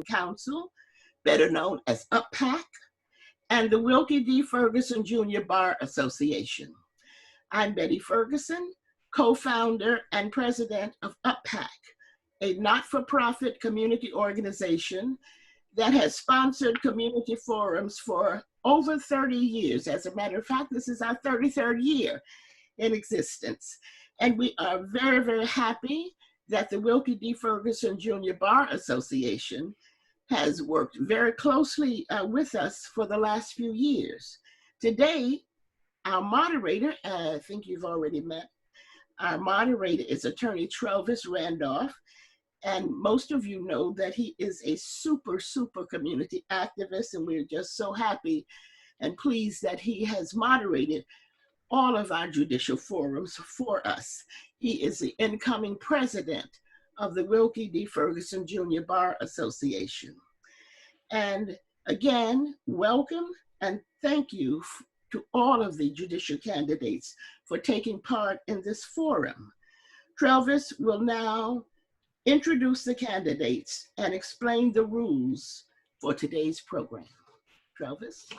Council, better known as UP-PAC, and the Wilkie D. Ferguson Jr. Bar Association. I'm Betty Ferguson, co-founder and president of UP-PAC, a not-for-profit community organization that has sponsored community forums for over 30 years. As a matter of fact, this is our 33rd year in existence. And we are very, very happy that the Wilkie D. Ferguson Jr. Bar Association has worked very closely with us for the last few years. Today, our moderator, I think you've already met, our moderator is attorney Trelvis Randolph, and most of you know that he is a super community activist, and we're just so happy and pleased that he has moderated all of our judicial forums for us. He is the incoming president of the Wilkie D. Ferguson Jr. Bar Association. And again, welcome and thank you to all of the judicial candidates for taking part in this forum. Trelvis will now introduce the candidates and explain the rules for today's program. Trelvis.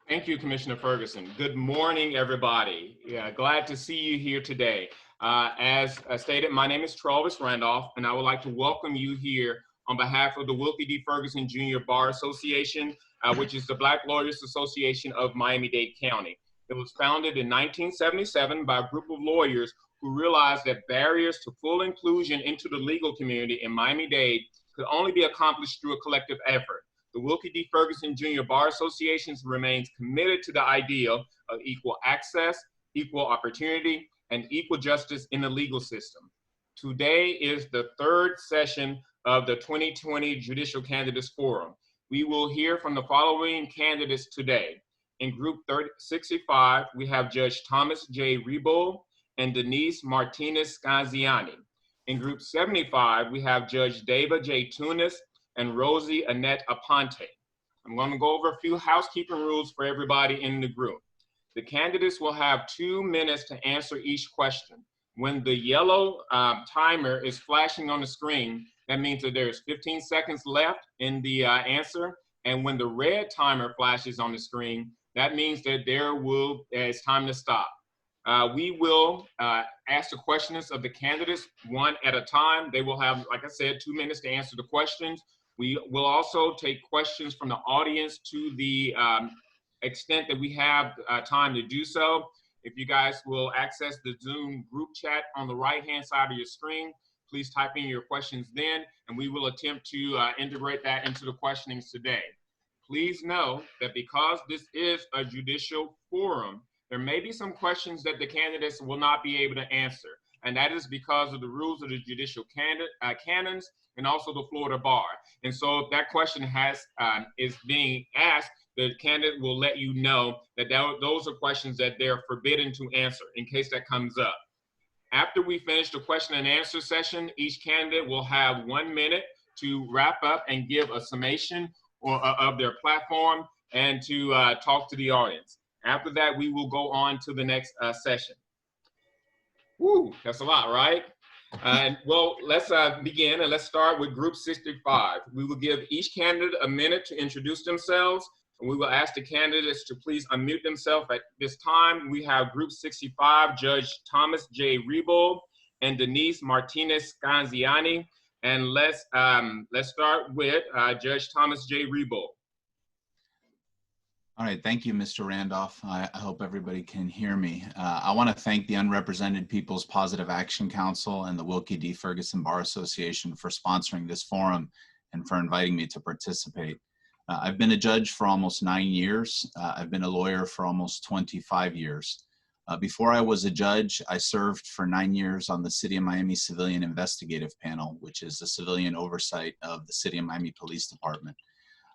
Thank you, Commissioner Ferguson. Good morning, everybody. Yeah, glad to see you here today. As stated, my name is Trelvis Randolph, and I would like to welcome you here on behalf of the Wilkie D. Ferguson Jr. Bar Association, which is the Black Lawyers Association of Miami-Dade County. It was founded in 1977 by a group of lawyers who realized that barriers to full inclusion into the legal community in Miami-Dade could only be accomplished through a collective effort. The Wilkie D. Ferguson Jr. Bar Association remains committed to the idea of equal access, equal opportunity, and equal justice in the legal system. Today is the third session of the 2020 Judicial Candidates Forum. We will hear from the following candidates today. In Group 65, we have Judge Thomas J. Rebull and Denise Martinez-Scanziani. In Group 75, we have Judge Dava J. Tunis and Rosy, Annette, Aponte. I'm going to go over a few housekeeping rules for everybody in the group. The candidates will have 2 minutes to answer each question. When the yellow timer is flashing on the screen, that means that there's 15 seconds left in the answer. And when the red timer flashes on the screen, that means that it's time to stop. We will ask the questions of the candidates one at a time. They will have, like I said, 2 minutes to answer the questions. We will also take questions from the audience to the extent that we have time to do so. If you guys will access the Zoom group chat on the right-hand side of your screen, please type in your questions then, and we will attempt to integrate that into the questionings today. Please know that because this is a judicial forum, there may be some questions that the candidates will not be able to answer, and that is because of the rules of the judicial canons and also the Florida Bar. And so if that question is being asked, the candidate will let you know that those are questions that they're forbidden to answer in case that comes up. After we finish the question and answer session, each candidate will have 1 minute to wrap up and give a summation of their platform and to talk to the audience. After that, we will go on to the next session. Woo, that's a lot, right? Well, let's begin, and let's start with Group 65. We will give each candidate a minute to introduce themselves, and we will ask the candidates to please unmute themselves at this time. We have Group 65, Judge Thomas J. Rebull and Denise Martinez-Scanziani. And let's start with Judge Thomas J. Rebull. All right, thank you, Mr. Randolph. I hope everybody can hear me. I want to thank the Unrepresented People's Positive Action Council and the Wilkie D. Ferguson Bar Association for sponsoring this forum and for inviting me to participate. I've been a judge for almost 9 years. I've been a lawyer for almost 25 years. Before I was a judge, I served for 9 years on the City of Miami Civilian Investigative Panel, which is the civilian oversight of the City of Miami Police Department.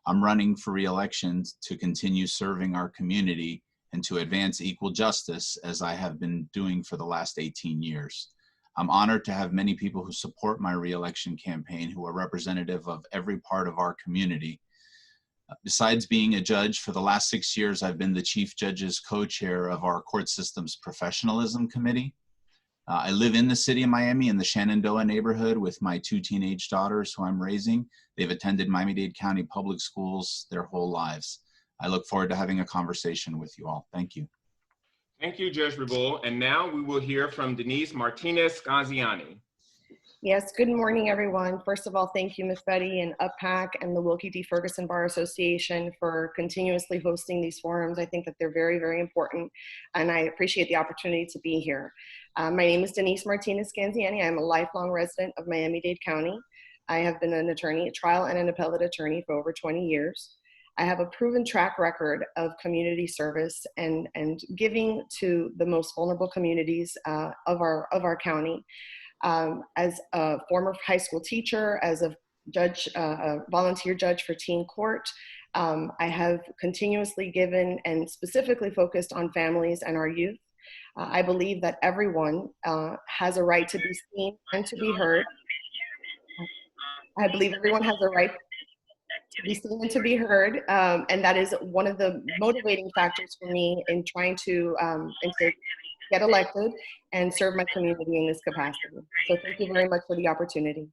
I'm running for re-election to continue serving our community and to advance equal justice as I have been doing for the last 18 years. I'm honored to have many people who support my re-election campaign who are representative of every part of our community. Besides being a judge, for the last 6 years, I've been the Chief Judge's co-chair of our Court Systems Professionalism Committee. I live in the city of Miami in the Shenandoah neighborhood with my 2 teenage daughters who I'm raising. They've attended Miami-Dade County public schools their whole lives. I look forward to having a conversation with you all. Thank you. Thank you, Judge Rebull. And now we will hear from Denise Martinez-Scanziani. Yes, good morning, everyone. First of all, thank you, Ms. Betty and UP-PAC and the Wilkie D. Ferguson Bar Association for continuously hosting these forums. I think that they're very, very important, and I appreciate the opportunity to be here. My name is Denise Martinez-Scanziani. I'm a lifelong resident of Miami-Dade County. I have been an attorney, a trial and an appellate attorney for over 20 years. I have a proven track record of community service and giving to the most vulnerable communities of our county. As a former high school teacher, as a judge, a volunteer judge for teen court, I have continuously given and specifically focused on families and our youth. I believe that everyone has a right to be seen and to be heard. I believe everyone has a right to be seen and to be heard, and that is one of the motivating factors for me in trying to get elected and serve my community in this capacity. So thank you very much for the opportunity.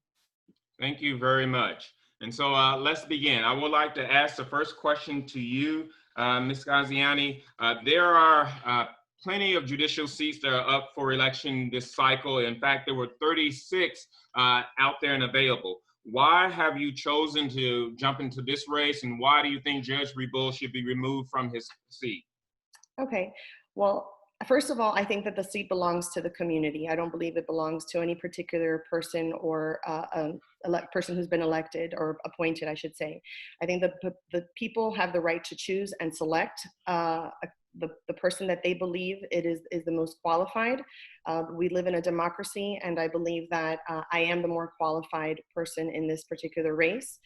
Thank you very much. And so let's begin. I would like to ask the first question to you, Ms. Scanziani. There are plenty of judicial seats that are up for election this cycle. In fact, there were 36 out there and available. Why have you chosen to jump into this race, and why do you think Judge Rebull should be removed from his seat? Okay, well, first of all, I think that the seat belongs to the community. I don't believe it belongs to any particular person or person who's been elected or appointed, I should say. I think that the people have the right to choose and select the person that they believe is the most qualified. We live in a democracy, and I believe that I am the more qualified person in this particular race.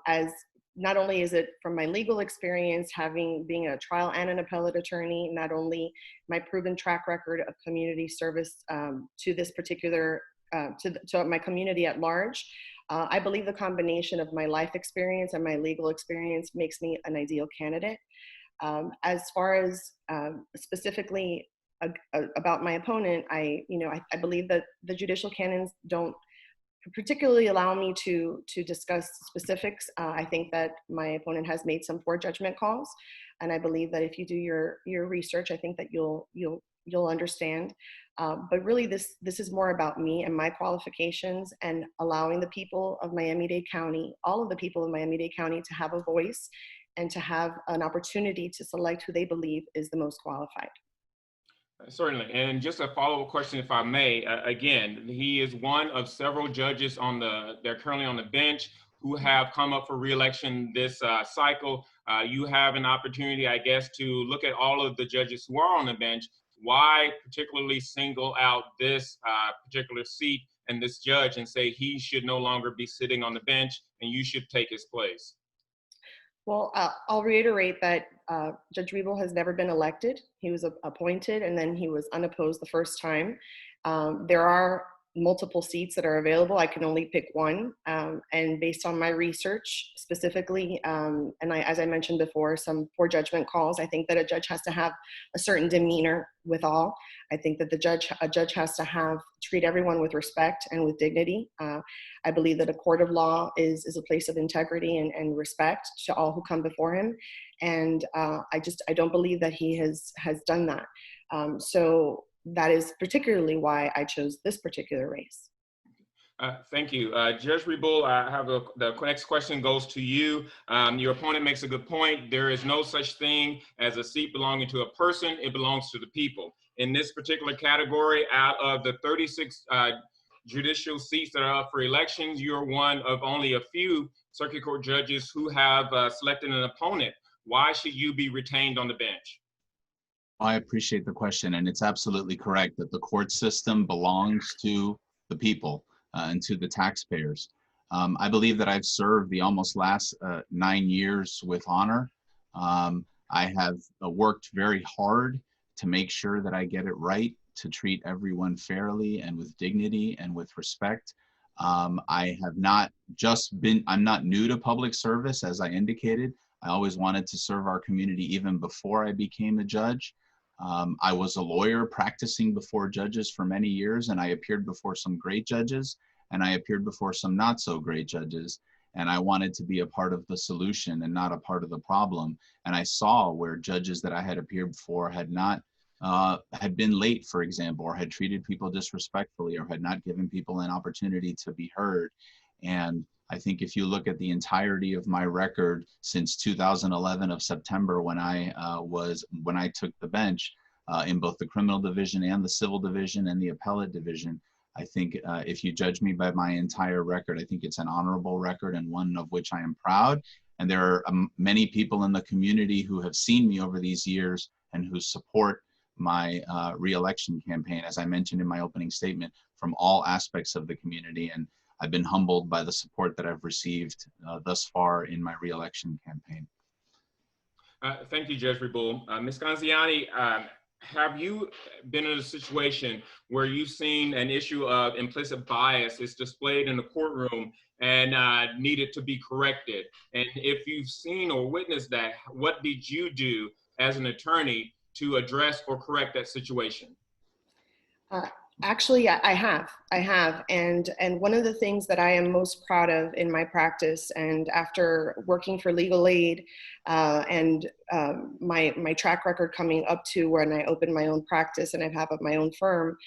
As not only is it from my legal experience, being a trial and an appellate attorney, not only my proven track record of community service to this particular, to my community at large, I believe the combination of my life experience and my legal experience makes me an ideal candidate. As far as specifically about my opponent, I believe that the judicial canons don't particularly allow me to discuss specifics. I think that my opponent has made some poor judgment calls, and I believe that if you do your research, I think that you'll understand. But really, this is more about me and my qualifications, and allowing the people of Miami-Dade County, all of the people of Miami-Dade County, to have a voice and to have an opportunity to select who they believe is the most qualified. Certainly. And just a follow-up question, if I may. Again, he is one of several judges they're currently on the bench who have come up for re-election this cycle. You have an opportunity, I guess, to look at all of the judges who are on the bench. Why particularly single out this particular seat and this judge and say he should no longer be sitting on the bench and you should take his place? Well, I'll reiterate that Judge Rebull has never been elected. He was appointed, and then he was unopposed the first time. There are multiple seats that are available. I can only pick one. And based on my research specifically, as I mentioned before, some poor judgment calls, I think that a judge has to have a certain demeanor with all. I think that a judge has to treat everyone with respect and with dignity. I believe that a court of law is a place of integrity and respect to all who come before him. And I don't believe that he has done that. So that is particularly why I chose this particular race. Thank you. Judge Rebull, I have the next question goes to you. Your opponent makes a good point. There is no such thing as a seat belonging to a person. It belongs to the people. In this particular category, out of the 36 judicial seats that are up for elections, you're one of only a few circuit court judges who have selected an opponent. Why should you be retained on the bench? I appreciate the question, and it's absolutely correct that the court system belongs to the people and to the taxpayers. I believe that I've served the almost last 9 years with honor. I have worked very hard to make sure that I get it right, to treat everyone fairly and with dignity and with respect. I have not I'm not new to public service, as I indicated. I always wanted to serve our community even before I became a judge. I was a lawyer practicing before judges for many years, and I appeared before some great judges, and I appeared before some not so great judges. And I wanted to be a part of the solution and not a part of the problem. And I saw where judges that I had appeared before had not, had been late, for example, or had treated people disrespectfully, or had not given people an opportunity to be heard. And I think if you look at the entirety of my record since 2011 of September, when I took the bench in both the criminal division and the civil division and the appellate division, I think if you judge me by my entire record, I think it's an honorable record and one of which I am proud. And there are many people in the community who have seen me over these years and who support my re-election campaign, as I mentioned in my opening statement, from all aspects of the community. And I've been humbled by the support that I've received thus far in my re-election campaign. Thank you, Judge Rebull. Ms. Kansian, have you been in a situation where you've seen an issue of implicit bias is displayed in the courtroom and needed to be corrected? And if you've seen or witnessed that, what did you do as an attorney to address or correct that situation? Actually, I have. And one of the things that I am most proud of in my practice, and after working for legal aid and my track record coming up to when I opened my own practice and I have my own firm,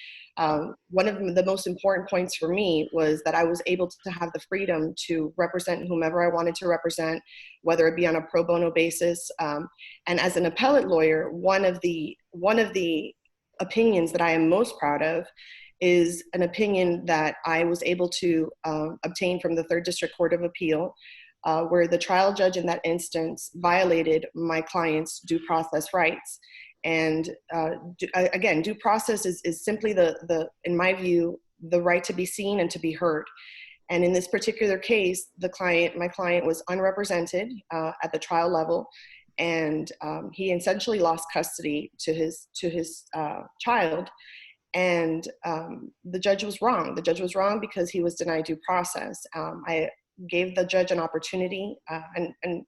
one of the most important points for me was that I was able to have the freedom to represent whomever I wanted to represent, whether it be on a pro bono basis. And as an appellate lawyer, one of the opinions that I am most proud of is an opinion that I was able to obtain from the 3rd District Court of Appeal, where the trial judge in that instance violated my client's due process rights. And again, due process is simply in my view, the right to be seen and to be heard. And in this particular case, my client was unrepresented at the trial level. And he essentially lost custody to his child, and the judge was wrong. The judge was wrong because he was denied due process. I gave the judge an opportunity, and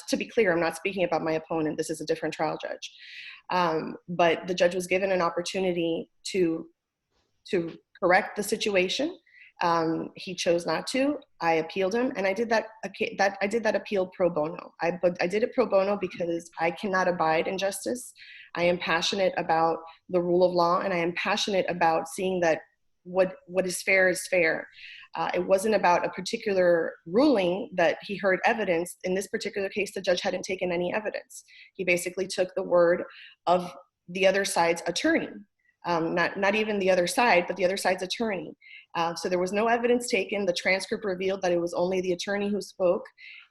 to be clear, I'm not speaking about my opponent. This is a different trial judge, but the judge was given an opportunity to correct the situation. He chose not to. I appealed him, and I did that appeal pro bono. I did it pro bono because I cannot abide injustice. I am passionate about the rule of law, and I am passionate about seeing that what is fair is fair. It wasn't about a particular ruling that he heard evidence. In this particular case, the judge hadn't taken any evidence. He basically took the word of the other side's attorney. Not even the other side, but the other side's attorney. So there was no evidence taken. The transcript revealed that it was only the attorney who spoke,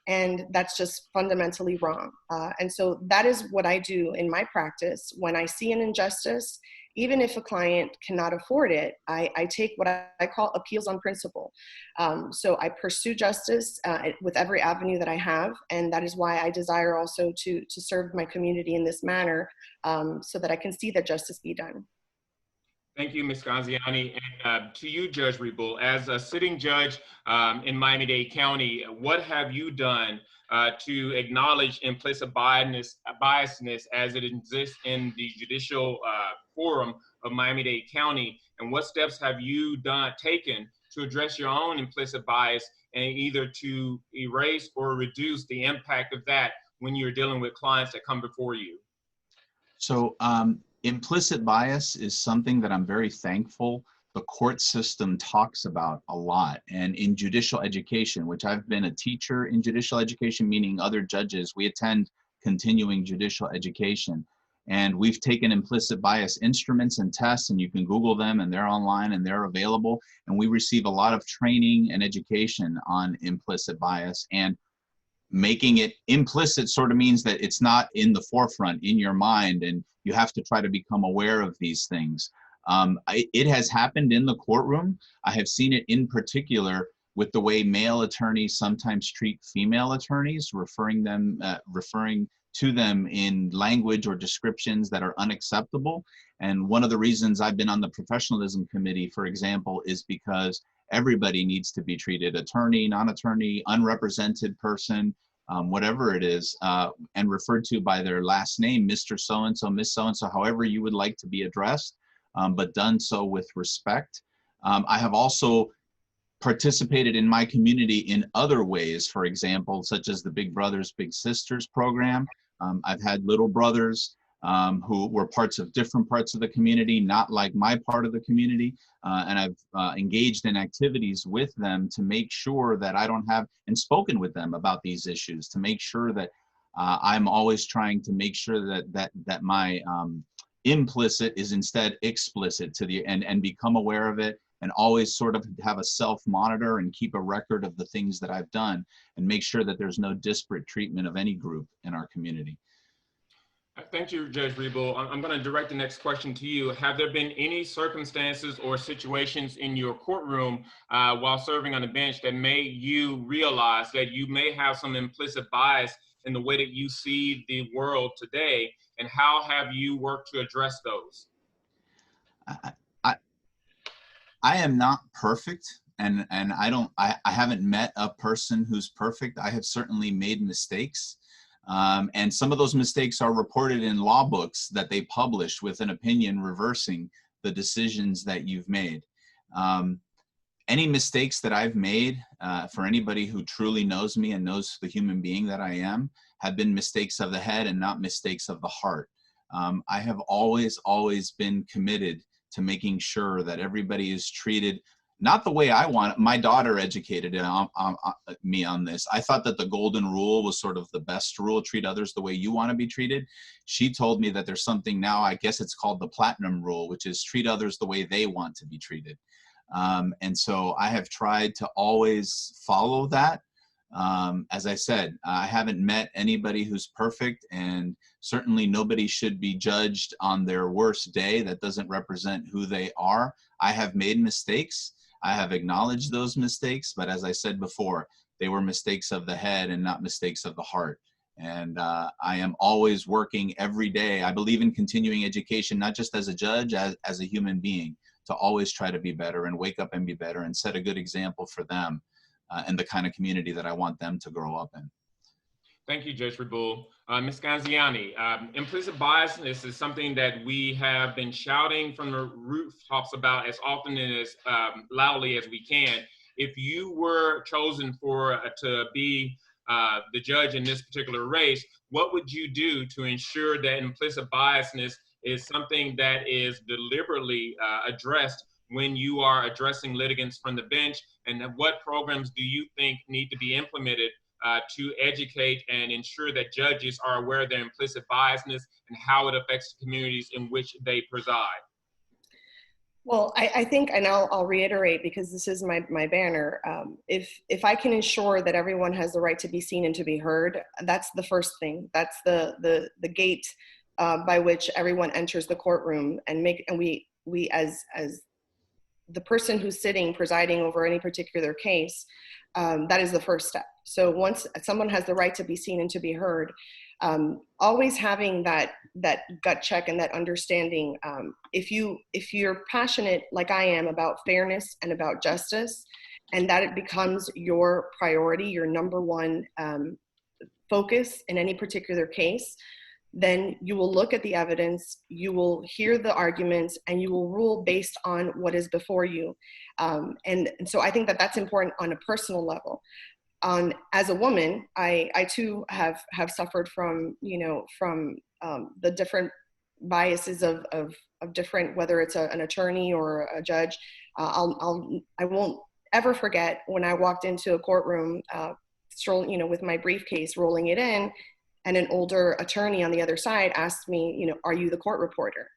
and that's just fundamentally wrong. And so that is what I do in my practice. When I see an injustice, even if a client cannot afford it, I take what I call appeals on principle. So I pursue justice with every avenue that I have, and that is why I desire also to serve my community in this manner, so that I can see that justice be done. Thank you, Ms. Scanziani. And to you, Judge Rebull, as a sitting judge in Miami-Dade County, what have you done to acknowledge implicit biasness as it exists in the judicial forum of Miami-Dade County? And what steps have you taken to address your own implicit bias and either to erase or reduce the impact of that when you're dealing with clients that come before you? So, implicit bias is something that I'm very thankful the court system talks about a lot. And in judicial education, which I've been a teacher in judicial education, meaning other judges, we attend continuing judicial education. And we've taken implicit bias instruments and tests, and you can Google them, and they're online and they're available. And we receive a lot of training and education on implicit bias. And making it implicit sort of means that it's not in the forefront in your mind, and you have to try to become aware of these things. It has happened in the courtroom. I have seen it in particular with the way male attorneys sometimes treat female attorneys, referring to them in language or descriptions that are unacceptable. And one of the reasons I've been on the professionalism committee, for example, is because everybody needs to be treated, attorney, non-attorney, unrepresented person, whatever it is, and referred to by their last name, Mr. So-and-so, Miss So-and-so, however you would like to be addressed, but done so with respect. I have also participated in my community in other ways, for example, such as the Big Brothers Big Sisters program. I've had little brothers who were parts of different parts of the community, not like my part of the community, and I've engaged in activities with them to make sure that I don't have, and spoken with them about these issues, to make sure that I'm always trying to make sure that my implicit is instead explicit to the, and become aware of it, and always sort of have a self-monitor and keep a record of the things that I've done, and make sure that there's no disparate treatment of any group in our community. Thank you, Judge Rebull. I'm going to direct the next question to you. Have there been any circumstances or situations in your courtroom while serving on the bench that made you realize that you may have some implicit bias in the way that you see the world today, and how have you worked to address those? I am not perfect, and I haven't met a person who's perfect. I have certainly made mistakes. And some of those mistakes are reported in law books that they publish with an opinion reversing the decisions that you've made. Any mistakes that I've made, for anybody who truly knows me and knows the human being that I am, have been mistakes of the head and not mistakes of the heart. I have always been committed to making sure that everybody is treated not the way I want. My daughter educated me on this. I thought that the golden rule was sort of the best rule: treat others the way you want to be treated. She told me that there's something now, I guess it's called the platinum rule, which is treat others the way they want to be treated. And so I have tried to always follow that. As I said, I haven't met anybody who's perfect, and certainly nobody should be judged on their worst day. That doesn't represent who they are. I have made mistakes. I have acknowledged those mistakes, but as I said before, they were mistakes of the head and not mistakes of the heart. And I am always working every day. I believe in continuing education, not just as a judge, as a human being, to always try to be better and wake up and be better and set a good example for them and the kind of community that I want them to grow up in. Thank you, Judge Rebull. Ms. Scanziani, implicit biasness is something that we have been shouting from the rooftops about as often and as loudly as we can. If you were chosen to be the judge in this particular race, what would you do to ensure that implicit biasness is something that is deliberately addressed when you are addressing litigants from the bench? And what programs do you think need to be implemented to educate and ensure that judges are aware of their implicit biasness and how it affects the communities in which they preside? Well, I think, and I'll reiterate, because this is my banner, if I can ensure that everyone has the right to be seen and to be heard, that's the first thing. That's the gate by which everyone enters the courtroom, and we as the person who's presiding over any particular case, that is the first step. So once someone has the right to be seen and to be heard, always having that gut check and that understanding. If you're passionate like I am about fairness and about justice, and that it becomes your priority, your number one focus in any particular case, then you will look at the evidence, you will hear the arguments, and you will rule based on what is before you. And so I think that that's important on a personal level. As a woman, I too have suffered from the different biases of different, whether it's an attorney or a judge. I won't ever forget when I walked into a courtroom, with my briefcase, rolling it in, and an older attorney on the other side asked me, are you the court reporter?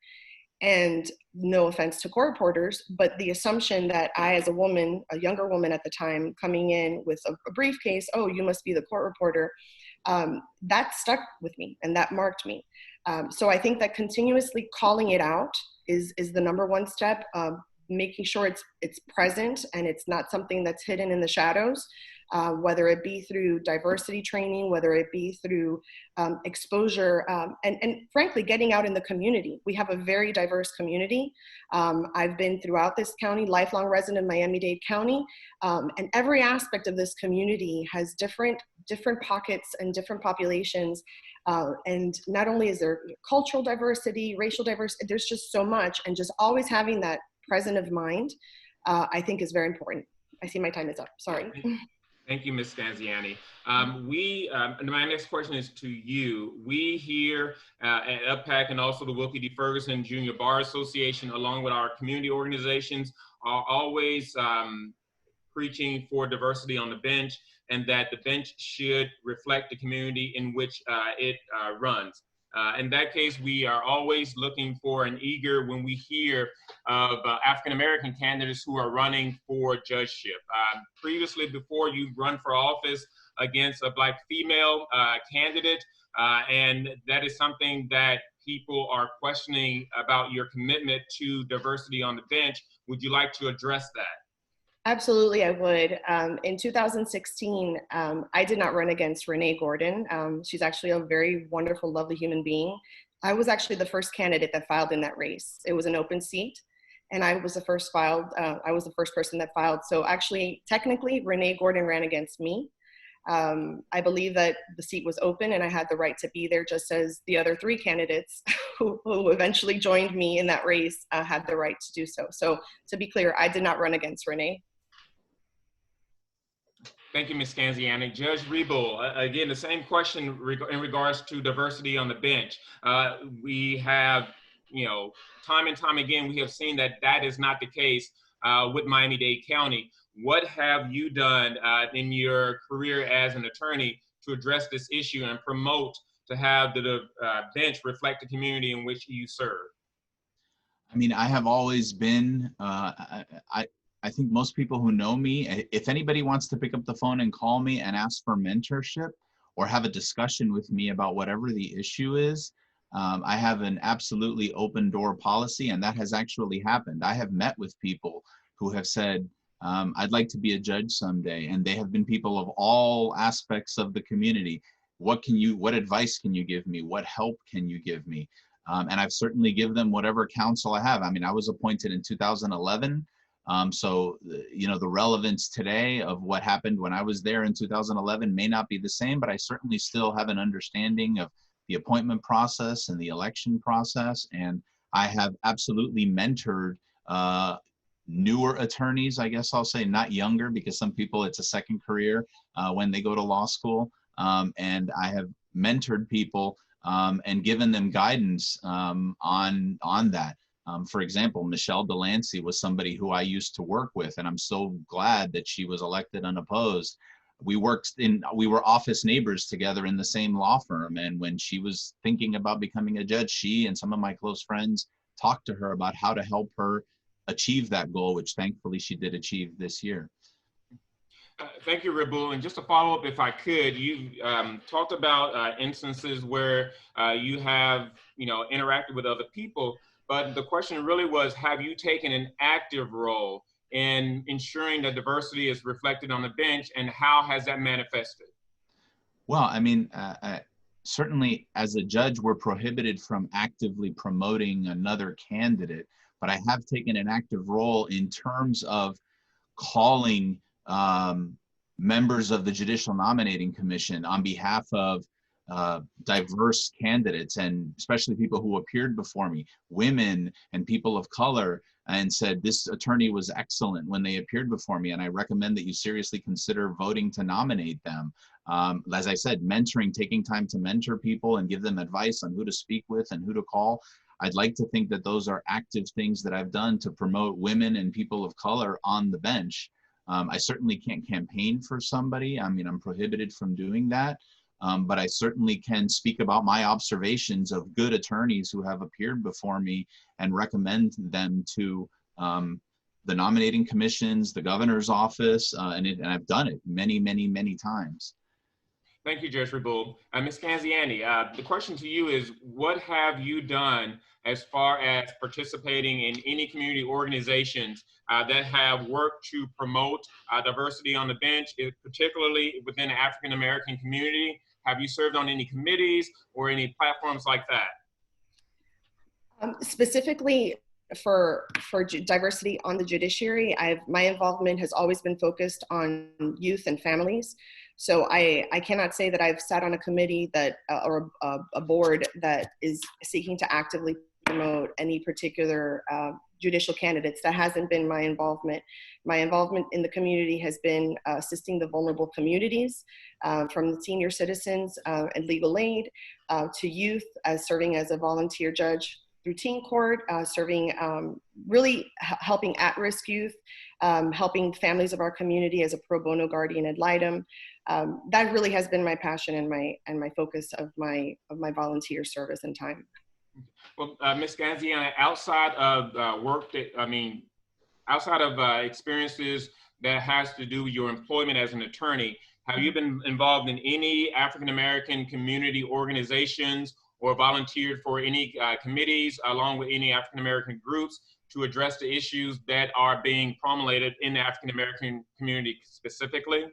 And no offense to court reporters, but the assumption that I, as a woman, a younger woman at the time, coming in with a briefcase, oh, you must be the court reporter, that stuck with me and that marked me. So I think that continuously calling it out is the number one step, making sure it's present and it's not something that's hidden in the shadows, whether it be through diversity training, whether it be through exposure, and frankly, getting out in the community. We have a very diverse community. I've been throughout this county, lifelong resident of Miami-Dade County, and every aspect of this community has different different pockets and different populations. And not only is there cultural diversity, racial diversity, there's just so much, and just always having that present of mind, I think is very important. I see my time is up, sorry. Thank you, Ms. Scanziani. My next question is to you. We here at UP-PAC and also the Wilkie D. Ferguson Junior Bar Association, along with our community organizations, are always preaching for diversity on the bench, and that the bench should reflect the community in which it runs. In that case, we are always looking for and eager when we hear of African-American candidates who are running for judgeship. Previously, before you run for office against a Black female candidate, and that is something that people are questioning about your commitment to diversity on the bench. Would you like to address that? Absolutely, I would. In 2016, I did not run against Renee Gordon. She's actually a very wonderful, lovely human being. I was actually the first candidate that filed in that race. It was an open seat, and I was the first person that filed. So actually, technically, Renee Gordon ran against me. I believe that the seat was open and I had the right to be there, just as the other 3 candidates who eventually joined me in that race had the right to do so. So to be clear, I did not run against Renee. Thank you, Ms. Scanziani. Judge Rebull, again, the same question in regards to diversity on the bench. We have, time and time again, we have seen that that is not the case with Miami-Dade County. What have you done in your career as an attorney to address this issue and promote to have the bench reflect the community in which you serve? I mean, I have always been, I think most people who know me, if anybody wants to pick up the phone and call me and ask for mentorship or have a discussion with me about whatever the issue is, I have an absolutely open door policy, and that has actually happened. I have met with people who have said, I'd like to be a judge someday, and they have been people of all aspects of the community. What advice can you give me? What help can you give me? And I've certainly given them whatever counsel I have. I mean, I was appointed in 2011. So, the relevance today of what happened when I was there in 2011 may not be the same, but I certainly still have an understanding of the appointment process and the election process. And I have absolutely mentored newer attorneys, I guess I'll say, not younger, because some people it's a second career when they go to law school. And I have mentored people and given them guidance on that. For example, Michelle Delancey was somebody who I used to work with, and I'm so glad that she was elected unopposed. We were office neighbors together in the same law firm, and when she was thinking about becoming a judge, she and some of my close friends talked to her about how to help her achieve that goal, which thankfully she did achieve this year. Thank you, Rebull. And just to follow up, if I could, you talked about instances where you have, interacted with other people. But the question really was, have you taken an active role in ensuring that diversity is reflected on the bench, and how has that manifested? Well, I mean, certainly as a judge, we're prohibited from actively promoting another candidate, but I have taken an active role in terms of calling members of the Judicial Nominating Commission on behalf of diverse candidates, and especially people who appeared before me, women and people of color, and said this attorney was excellent when they appeared before me, and I recommend that you seriously consider voting to nominate them. As I said, mentoring, taking time to mentor people and give them advice on who to speak with and who to call. I'd like to think that those are active things that I've done to promote women and people of color on the bench. I certainly can't campaign for somebody. I mean, I'm prohibited from doing that. But I certainly can speak about my observations of good attorneys who have appeared before me and recommend them to the nominating commissions, the governor's office, and I've done it many, many, many times. Thank you, Judge Rebull. Ms. Kansian, the question to you is, what have you done as far as participating in any community organizations that have worked to promote diversity on the bench, particularly within the African-American community? Have you served on any committees or any platforms like that? Specifically for diversity on the judiciary, my involvement has always been focused on youth and families. So I cannot say that I've sat on a committee that or a board that is seeking to actively promote any particular judicial candidates. That hasn't been my involvement. My involvement in the community has been assisting the vulnerable communities, from the senior citizens and legal aid to youth, as serving as a volunteer judge through teen court, serving, really helping at-risk youth, helping families of our community as a pro bono guardian ad litem. That really has been my passion and my focus of my volunteer service and time. Well, Ms. Scanziani, outside of outside of experiences that has to do with your employment as an attorney, have you been involved in any African-American community organizations or volunteered for any committees along with any African-American groups to address the issues that are being promulgated in the African-American community specifically?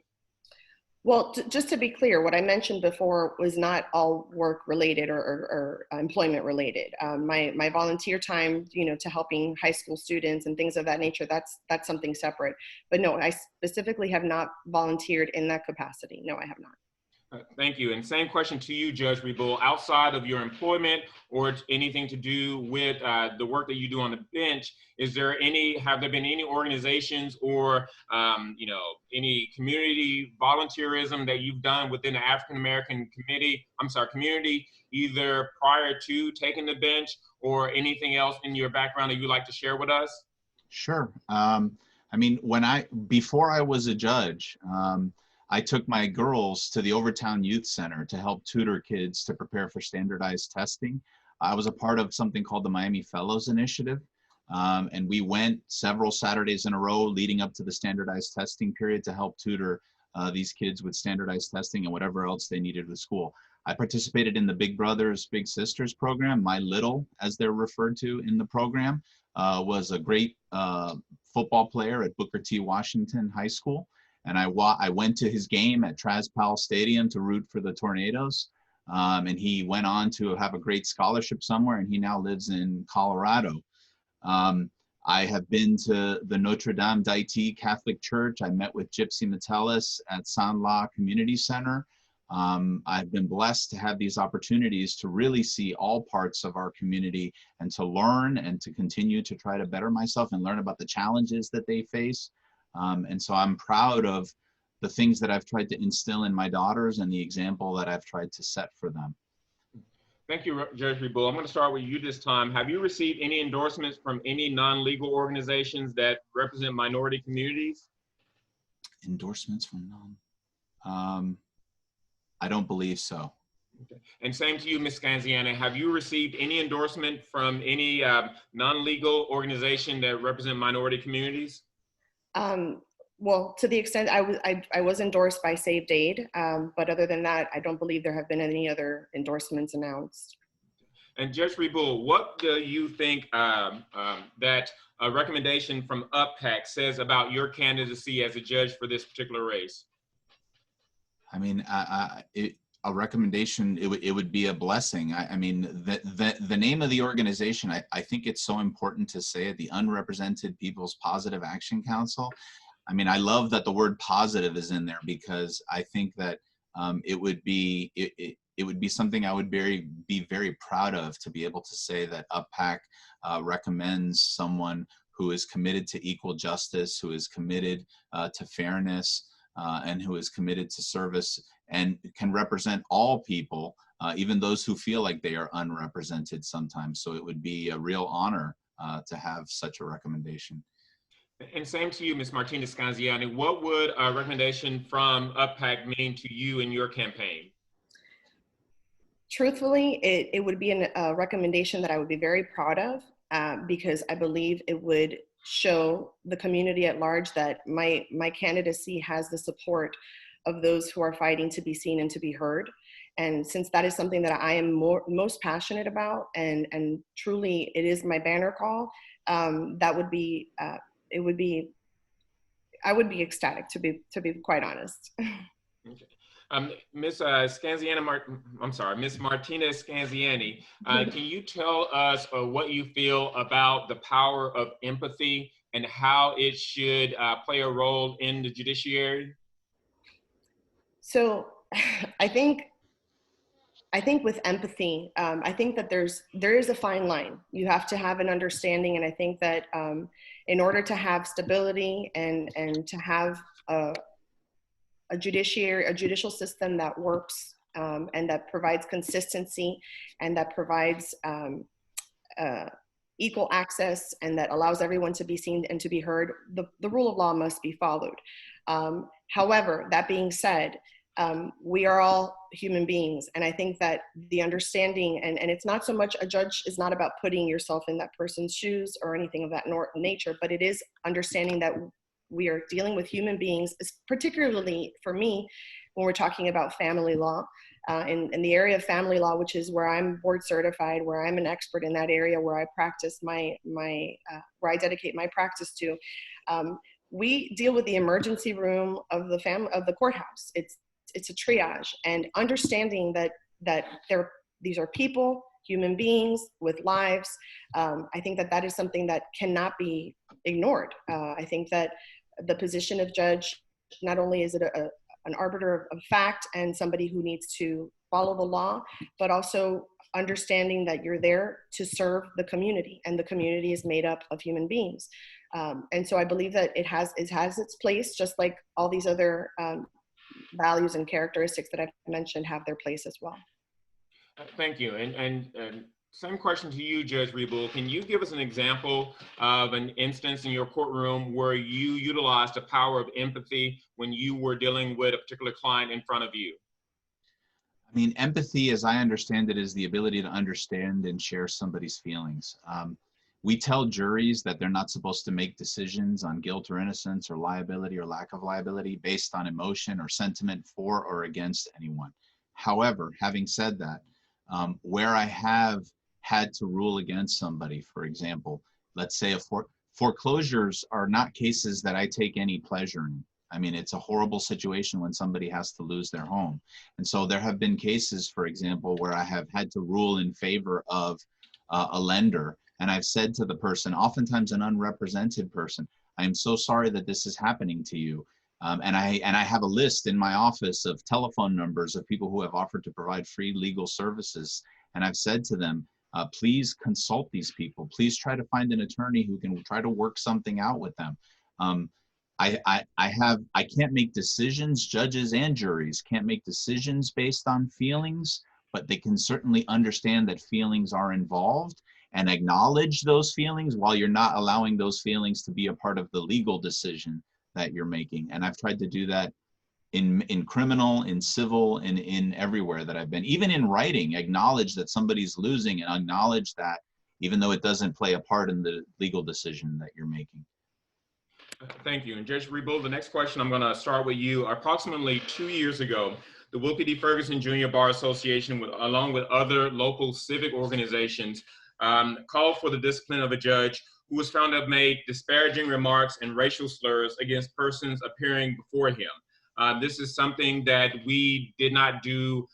Well, just to be clear, what I mentioned before was not all work related or employment related. My volunteer time, to helping high school students and things of that nature, that's something separate. But no, I specifically have not volunteered in that capacity. No, I have not. Thank you. And same question to you, Judge Rebull. Outside of your employment or anything to do with the work that you do on the bench, have there been any organizations or any community volunteerism that you've done within the African-American community, either prior to taking the bench or anything else in your background that you'd like to share with us? Sure. Before I was a judge, I took my girls to the Overtown Youth Center to help tutor kids to prepare for standardized testing. I was a part of something called the Miami Fellows Initiative, and we went several Saturdays in a row leading up to the standardized testing period to help tutor these kids with standardized testing and whatever else they needed with school. I participated in the Big Brothers Big Sisters program. My little, as they're referred to in the program, was a great football player at Booker T. Washington High School. And I went to his game at Traz Powell Stadium to root for the Tornadoes. And he went on to have a great scholarship somewhere, and he now lives in Colorado. I have been to the Notre Dame d'Haïti Catholic Church. I met with Gypsy Metellus at Saint-La Community Center. I've been blessed to have these opportunities to really see all parts of our community and to learn and to continue to try to better myself and learn about the challenges that they face. And so I'm proud of the things that I've tried to instill in my daughters and the example that I've tried to set for them. Thank you, Judge Rebull. I'm going to start with you this time. Have you received any endorsements from any non-legal organizations that represent minority communities? Endorsements from I don't believe so. Okay. And same to you, Ms. Scanziani. Have you received any endorsement from any non-legal organization that represent minority communities? Well, to the extent I was endorsed by Saved Aid, but other than that, I don't believe there have been any other endorsements announced. And Judge Rebull, what do you think that a recommendation from UP-PAC says about your candidacy as a judge for this particular race? I mean, a recommendation, it would be a blessing. I mean, the name of the organization, I think it's so important to say it, the Unrepresented People's Positive Action Council. I mean, I love that the word positive is in there because I think that it would be something I would be very proud of to be able to say that UP-PAC recommends someone who is committed to equal justice, who is committed to fairness, and who is committed to service and can represent all people, even those who feel like they are unrepresented sometimes. So it would be a real honor to have such a recommendation. And same to you, Ms. Martinez-Scanziani. What would a recommendation from UP-PAC mean to you in your campaign? Truthfully, it would be a recommendation that I would be very proud of because I believe it would show the community at large that my candidacy has the support of those who are fighting to be seen and to be heard. And since that is something that I am most passionate about, and truly it is my banner call, that would be, I would be ecstatic, to be quite honest. Okay. Ms. Ms. Martinez-Scanziani, can you tell us what you feel about the power of empathy and how it should play a role in the judiciary? So I think with empathy, I think that there is a fine line. You have to have an understanding, and I think that in order to have stability and to have a judicial system that works and that provides consistency and that provides equal access and that allows everyone to be seen and to be heard, the rule of law must be followed. However, that being said, we are all human beings. And I think that the understanding, and it's not so much, a judge is not about putting yourself in that person's shoes or anything of that nature, but it is understanding that we are dealing with human beings, particularly for me, when we're talking about family law. In the area of family law, which is where I'm board certified, where I'm an expert in that area, where I practice where I dedicate my practice to, we deal with the emergency room of the courthouse. It's a triage, and understanding that these are people, human beings with lives. I think that is something that cannot be ignored. I think that the position of judge, not only is it an arbiter of fact and somebody who needs to follow the law, but also understanding that you're there to serve the community, and the community is made up of human beings. And so I believe that it has its place, just like all these other values and characteristics that I've mentioned have their place as well. Thank you. And same question to you, Judge Rebull. Can you give us an example of an instance in your courtroom where you utilized the power of empathy when you were dealing with a particular client in front of you? I mean, empathy, as I understand it, is the ability to understand and share somebody's feelings. We tell juries that they're not supposed to make decisions on guilt or innocence or liability or lack of liability based on emotion or sentiment for or against anyone. However, having said that, where I have had to rule against somebody, for example, let's say foreclosures are not cases that I take any pleasure in. I mean, it's a horrible situation when somebody has to lose their home. And so there have been cases, for example, where I have had to rule in favor of a lender. And I've said to the person, oftentimes an unrepresented person, I am so sorry that this is happening to you. And I have a list in my office of telephone numbers of people who have offered to provide free legal services. And I've said to them, please consult these people. Please try to find an attorney who can try to work something out with them. I can't make decisions, judges and juries can't make decisions based on feelings, but they can certainly understand that feelings are involved and acknowledge those feelings while you're not allowing those feelings to be a part of the legal decision that you're making. And I've tried to do that in criminal, in civil, and in everywhere that I've been. Even in writing, acknowledge that somebody's losing and acknowledge that even though it doesn't play a part in the legal decision that you're making. Thank you. And Judge Rebull, the next question, I'm going to start with you. Approximately 2 years ago, the Wilkie D. Ferguson Jr. Bar Association, along with other local civic organizations, called for the discipline of a judge who was found to have made disparaging remarks and racial slurs against persons appearing before him. This is something that we did not do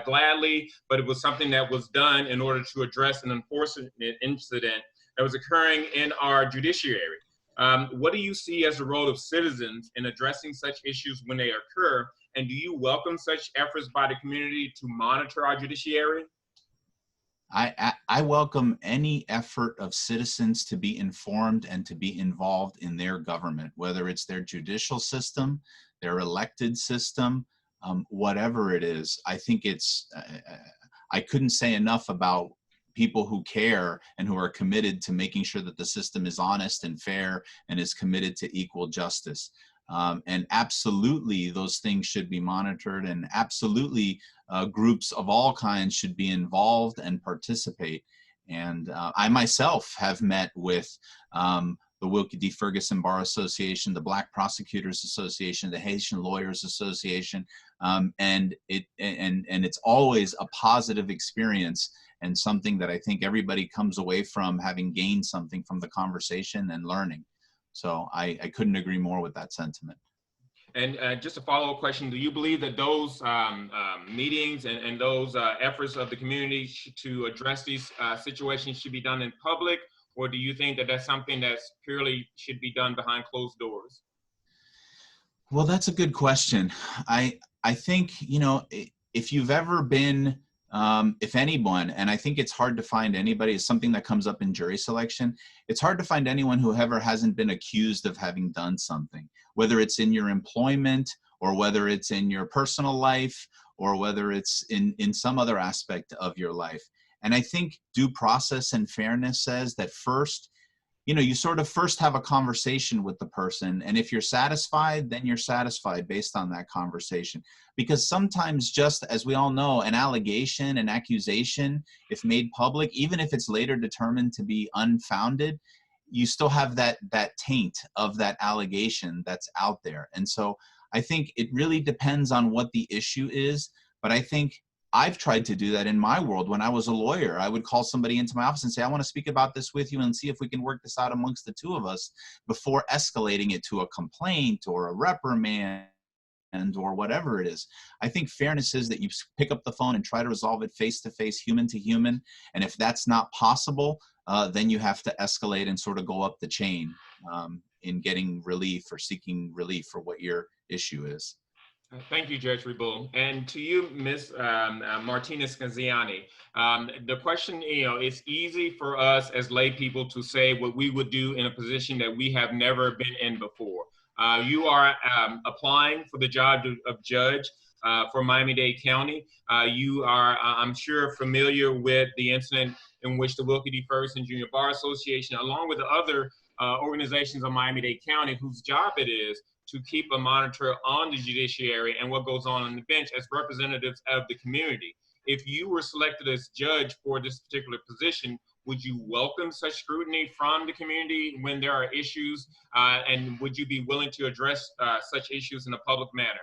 gladly, but it was something that was done in order to address an unfortunate incident that was occurring in our judiciary. What do you see as the role of citizens in addressing such issues when they occur? And do you welcome such efforts by the community to monitor our judiciary? I welcome any effort of citizens to be informed and to be involved in their government, whether it's their judicial system, their elected system, whatever it is. I think I couldn't say enough about people who care and who are committed to making sure that the system is honest and fair and is committed to equal justice. And absolutely, those things should be monitored, and absolutely groups of all kinds should be involved and participate. And I myself have met with the Wilkie D. Ferguson Bar Association, the Black Prosecutors Association, the Haitian Lawyers Association, and it's always a positive experience and something that I think everybody comes away from having gained something from the conversation and learning. So I couldn't agree more with that sentiment. And just a follow-up question, do you believe that those meetings and those efforts of the community to address these situations should be done in public, or do you think that that's something that's purely should be done behind closed doors? Well, that's a good question. I think, you know, if you've ever been, if anyone, and I think it's hard to find anybody, it's something that comes up in jury selection. It's hard to find anyone who ever hasn't been accused of having done something, whether it's in your employment or whether it's in your personal life or whether it's in some other aspect of your life. And I think due process and fairness says that first, you know, you sort of first have a conversation with the person. And if you're satisfied, then you're satisfied based on that conversation. Because sometimes, just as we all know, an allegation, an accusation, if made public, even if it's later determined to be unfounded, you still have that taint of that allegation that's out there. And so I think it really depends on what the issue is. But I think I've tried to do that in my world. When I was a lawyer, I would call somebody into my office and say, I want to speak about this with you and see if we can work this out amongst the two of us before escalating it to a complaint or a reprimand or whatever it is. I think fairness is that you pick up the phone and try to resolve it face to face, human to human. And if that's not possible, then you have to escalate and sort of go up the chain in getting relief or seeking relief for what your issue is. Thank you, Judge Rebull. And to you, Ms. Martinez-Scanziani, the question, you know, it's easy for us as lay people to say what we would do in a position that we have never been in before. You are applying for the job of judge for Miami-Dade County. You are, I'm sure, familiar with the incident in which the Wilkie D. Ferguson Junior Bar Association, along with the other organizations of Miami-Dade County, whose job it is to keep a monitor on the judiciary and what goes on the bench as representatives of the community. If you were selected as judge for this particular position, would you welcome such scrutiny from the community when there are issues, and would you be willing to address such issues in a public manner?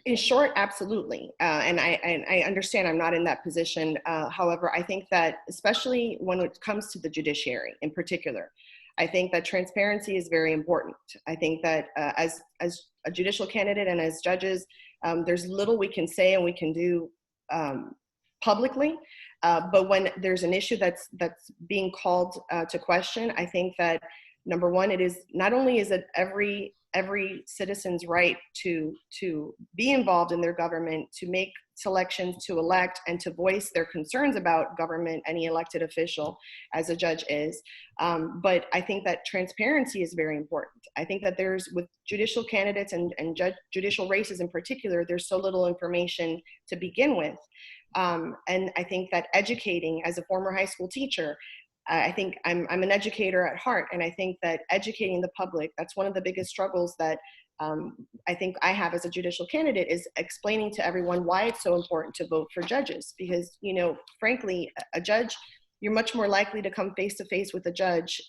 In short, absolutely. And I understand I'm not in that position. However, I think that especially when it comes to the judiciary in particular, I think that transparency is very important. I think that as a judicial candidate and as judges, there's little we can say and we can do publicly. But when there's an issue that's being called to question, I think that number one, it is not only is it every citizen's right to be involved in their government, to make selections, to elect, and to voice their concerns about government, any elected official, as a judge is. But I think that transparency is very important. I think that there's, with judicial candidates and judicial races in particular, there's so little information to begin with. And I think that educating, as a former high school teacher, I think I'm an educator at heart, and I think that educating the public, that's one of the biggest struggles that I think I have as a judicial candidate, is explaining to everyone why it's so important to vote for judges. Because, you know, frankly, a judge, you're much more likely to come face to face with a judge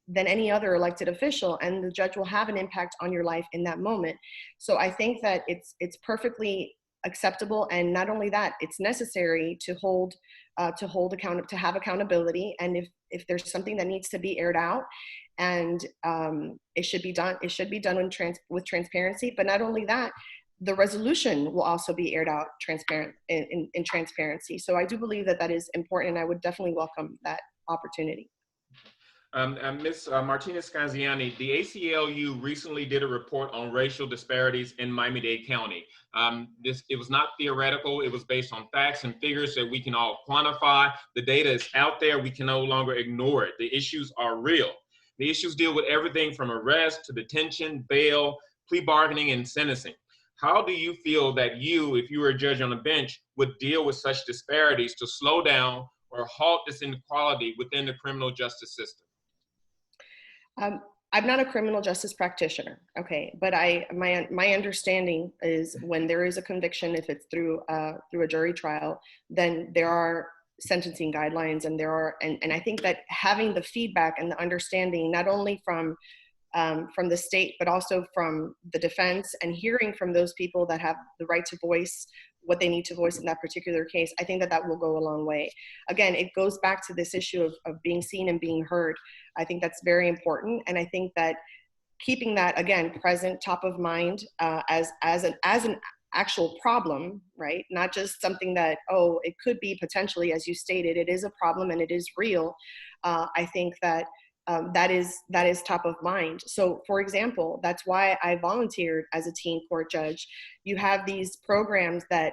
than any other elected official, and the judge will have an impact on your life in that moment. So I think that it's perfectly acceptable, and not only that, it's necessary to have accountability. And if there's something that needs to be aired out, and it should be done with transparency. But not only that, the resolution will also be aired out in transparency. So I do believe that that is important, and I would definitely welcome that opportunity. Ms. Martinez-Scanziani, the ACLU recently did a report on racial disparities in Miami-Dade County. It was not theoretical, it was based on facts and figures that we can all quantify. The data is out there, we can no longer ignore it. The issues are real. The issues deal with everything from arrest to detention, bail, plea bargaining, and sentencing. How do you feel that you, if you were a judge on the bench, would deal with such disparities to slow down or halt this inequality within the criminal justice system? I'm not a criminal justice practitioner, okay, but my understanding is when there is a conviction, if it's through a jury trial, then there are sentencing guidelines, and and I think that having the feedback and the understanding, not only from the state, but also from the defense, and hearing from those people that have the right to voice what they need to voice in that particular case, I think that that will go a long way. Again, it goes back to this issue of being seen and being heard. I think that's very important. And I think that keeping that, again, present, top of mind, as an actual problem, right? Not just something that, oh, it could be potentially, as you stated, it is a problem and it is real. I think that that is top of mind. So for example, that's why I volunteered as a teen court judge. You have these programs that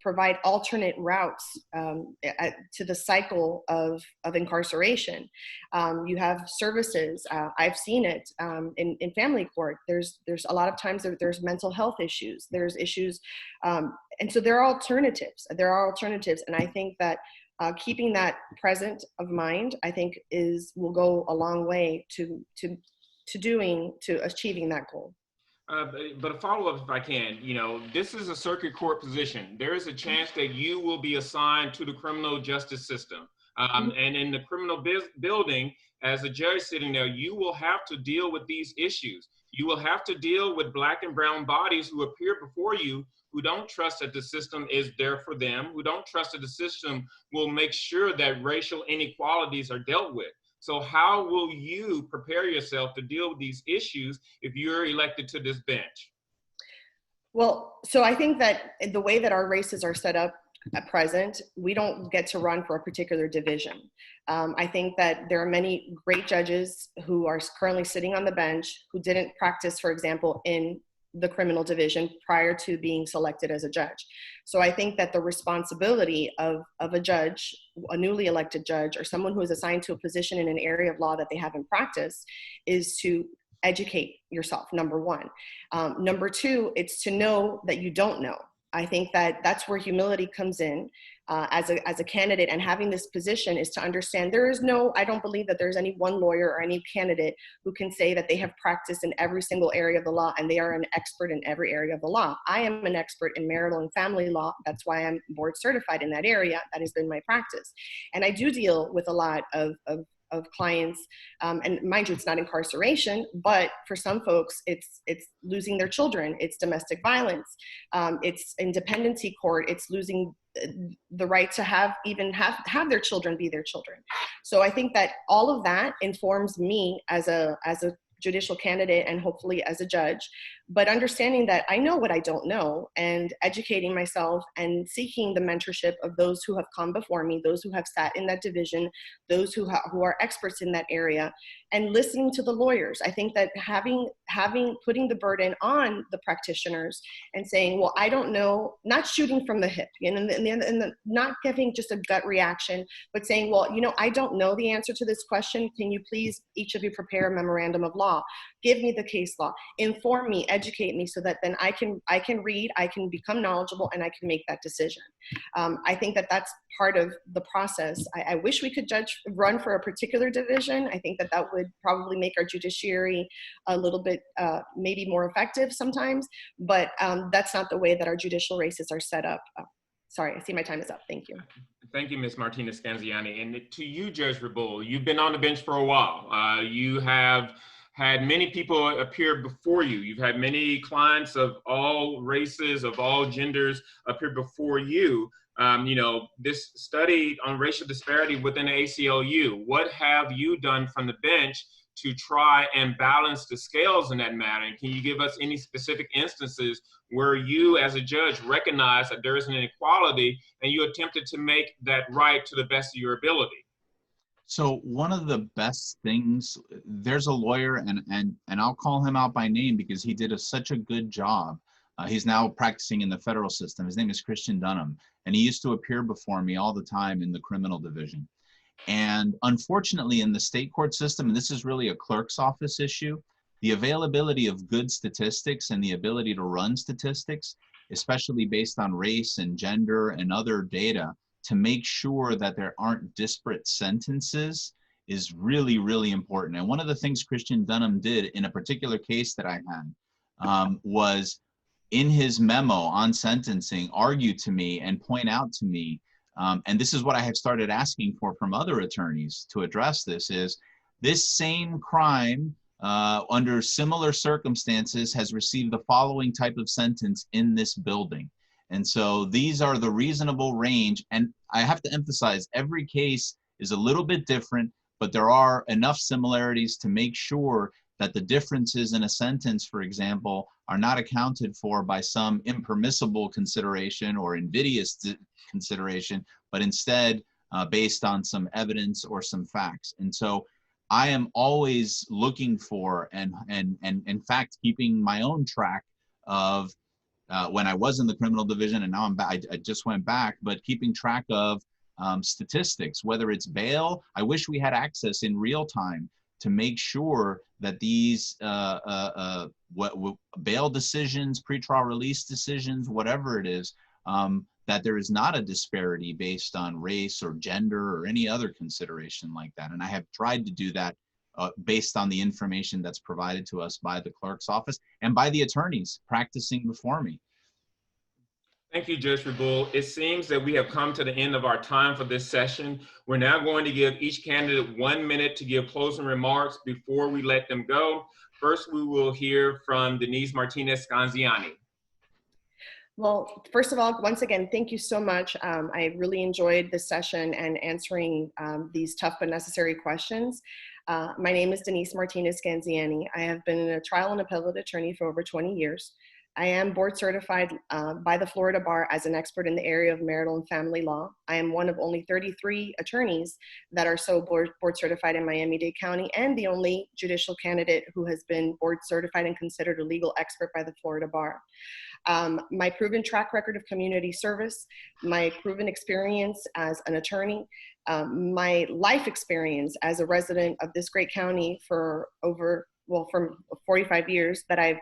provide alternate routes to the cycle of incarceration. You have services. I've seen it in family court. There's a lot of times there's mental health issues. There's issues, and so there are alternatives. And I think that keeping that present of mind, I think, will go a long way to achieving that goal. But a follow-up, if I can, this is a circuit court position. There is a chance that you will be assigned to the criminal justice system. And in the criminal building, as a judge sitting there, you will have to deal with these issues. You will have to deal with Black and brown bodies who appear before you, who don't trust that the system is there for them, who don't trust that the system will make sure that racial inequalities are dealt with. So how will you prepare yourself to deal with these issues if you're elected to this bench? Well, so I think that the way that our races are set up at present, we don't get to run for a particular division. I think that there are many great judges who are currently sitting on the bench who didn't practice, for example, in the criminal division prior to being selected as a judge. So I think that the responsibility of a judge, a newly elected judge, or someone who is assigned to a position in an area of law that they haven't practiced, is to educate yourself, number one. Number two, it's to know that you don't know. I think that that's where humility comes in as a candidate, and having this position is to understand I don't believe that there's any one lawyer or any candidate who can say that they have practiced in every single area of the law and they are an expert in every area of the law. I am an expert in marital and family law. That's why I'm board certified in that area. That has been my practice. And I do deal with a lot of clients, and mind you, it's not incarceration, but for some folks, it's losing their children, it's domestic violence, it's in dependency court, it's losing the right to have their children be their children. So I think that all of that informs me as a judicial candidate and hopefully as a judge, but understanding that I know what I don't know and educating myself and seeking the mentorship of those who have come before me, those who have sat in that division, those who are experts in that area, and listening to the lawyers. I think that putting the burden on the practitioners and saying, well, I don't know, not shooting from the hip, and not giving just a gut reaction, but saying, well, I don't know the answer to this question. Can you please, each of you, prepare a memorandum of law? Give me the case law, inform me, educate me, so that then I can read, I can become knowledgeable, and I can make that decision. I think that that's part of the process. I wish we could run for a particular division. I think that would probably make our judiciary a little bit maybe more effective sometimes, but that's not the way that our judicial races are set up. Sorry, I see my time is up. Thank you. Thank you, Ms. Martinez-Scanziani. And to you, Judge Rebull, you've been on the bench for a while. You have had many people appear before you. You've had many clients of all races, of all genders appear before you. This study on racial disparity within the ACLU, what have you done from the bench to try and balance the scales in that matter? And can you give us any specific instances where you as a judge recognize that there is an inequality and you attempted to make that right to the best of your ability? So one of the best things, there's a lawyer, and I'll call him out by name because he did such a good job. He's now practicing in the federal system. His name is Christian Dunham, and he used to appear before me all the time in the criminal division. And unfortunately, in the state court system, and this is really a clerk's office issue, the availability of good statistics and the ability to run statistics, especially based on race and gender and other data, to make sure that there aren't disparate sentences is really, really important. And one of the things Christian Dunham did in a particular case that I had was in his memo on sentencing, argue to me and point out to me, and this is what I have started asking for from other attorneys to address this, is this same crime under similar circumstances has received the following type of sentence in this building. And so these are the reasonable range. And I have to emphasize, every case is a little bit different, but there are enough similarities to make sure that the differences in a sentence, for example, are not accounted for by some impermissible consideration or invidious consideration, but instead based on some evidence or some facts. And so I am always looking for and in fact keeping my own track of when I was in the criminal division, and now I'm back. I just went back, but keeping track of statistics, whether it's bail. I wish we had access in real time to make sure that these bail decisions, pretrial release decisions, whatever it is, that there is not a disparity based on race or gender or any other consideration like that. And I have tried to do that based on the information that's provided to us by the clerk's office and by the attorneys practicing before me. Thank you, Judge Rebull. It seems that we have come to the end of our time for this session. We're now going to give each candidate 1 minute to give closing remarks before we let them go. First, we will hear from Denise Martinez-Scanziani. Well, first of all, once again, thank you so much. I really enjoyed this session and answering these tough but necessary questions. My name is Denise Martinez-Scanziani. I have been a trial and appellate attorney for over 20 years. I am board certified by the Florida Bar as an expert in the area of marital and family law. I am one of only 33 attorneys that are so board certified in Miami-Dade County, and the only judicial candidate who has been board certified and considered a legal expert by the Florida Bar. My proven track record of community service, my proven experience as an attorney, my life experience as a resident of this great county for from 45 years that I've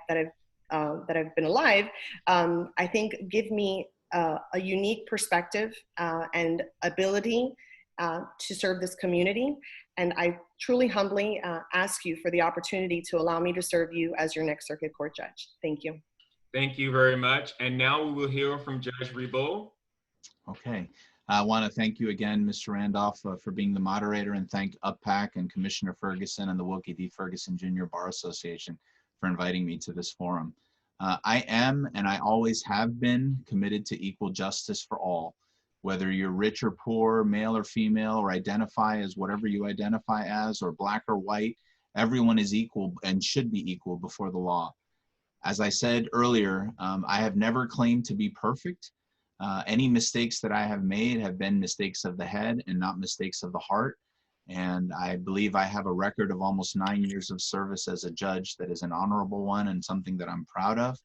been alive, I think give me a unique perspective and ability to serve this community. And I truly humbly ask you for the opportunity to allow me to serve you as your next circuit court judge. Thank you. Thank you very much. And now we will hear from Judge Rebull. Okay. I want to thank you again, Mr. Randolph, for being the moderator, and thank UP-PAC and Commissioner Ferguson and the Wilkie D. Ferguson Jr. Bar Association for inviting me to this forum. I am, and I always have been, committed to equal justice for all. Whether you're rich or poor, male or female, or identify as whatever you identify as, or black or white, everyone is equal and should be equal before the law. As I said earlier, I have never claimed to be perfect. Any mistakes that I have made have been mistakes of the head and not mistakes of the heart. And I believe I have a record of almost 9 years of service as a judge that is an honorable one and something that I'm proud of.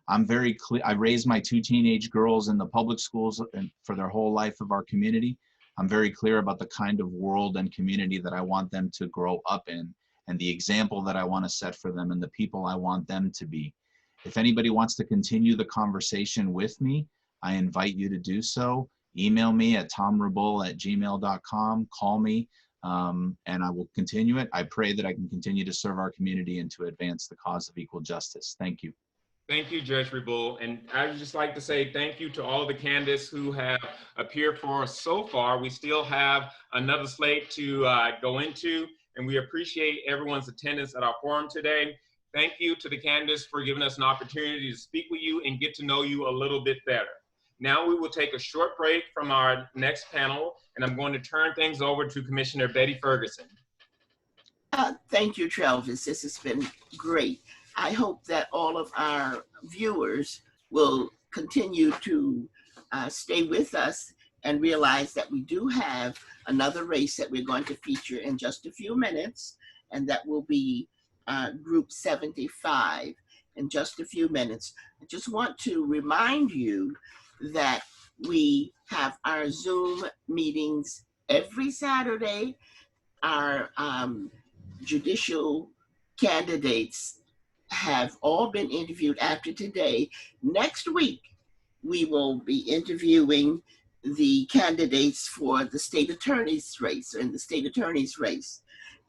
I'm very clear. I raised my 2 teenage girls in the public schools for their whole life of our community. I'm very clear about the kind of world and community that I want them to grow up in, and the example that I want to set for them and the people I want them to be. If anybody wants to continue the conversation with me, I invite you to do so. Email me at tomrebull@gmail.com, call me, and I will continue it. I pray that I can continue to serve our community and to advance the cause of equal justice. Thank you. Thank you, Judge Rebull. And I would just like to say thank you to all the candidates who have appeared for us so far. We still have another slate to go into, and we appreciate everyone's attendance at our forum today. Thank you to the candidates for giving us an opportunity to speak with you and get to know you a little bit better. Now we will take a short break from our next panel, and I'm going to turn things over to Commissioner Betty Ferguson. Thank you, Trelvis. This has been great. I hope that all of our viewers will continue to stay with us and realize that we do have another race that we're going to feature in just a few minutes, and that will be Group 75 in just a few minutes. I just want to remind you that we have our Zoom meetings every Saturday. Our judicial candidates have all been interviewed after today. Next week, we will be interviewing the candidates for the state attorney's race, and the state attorney's race.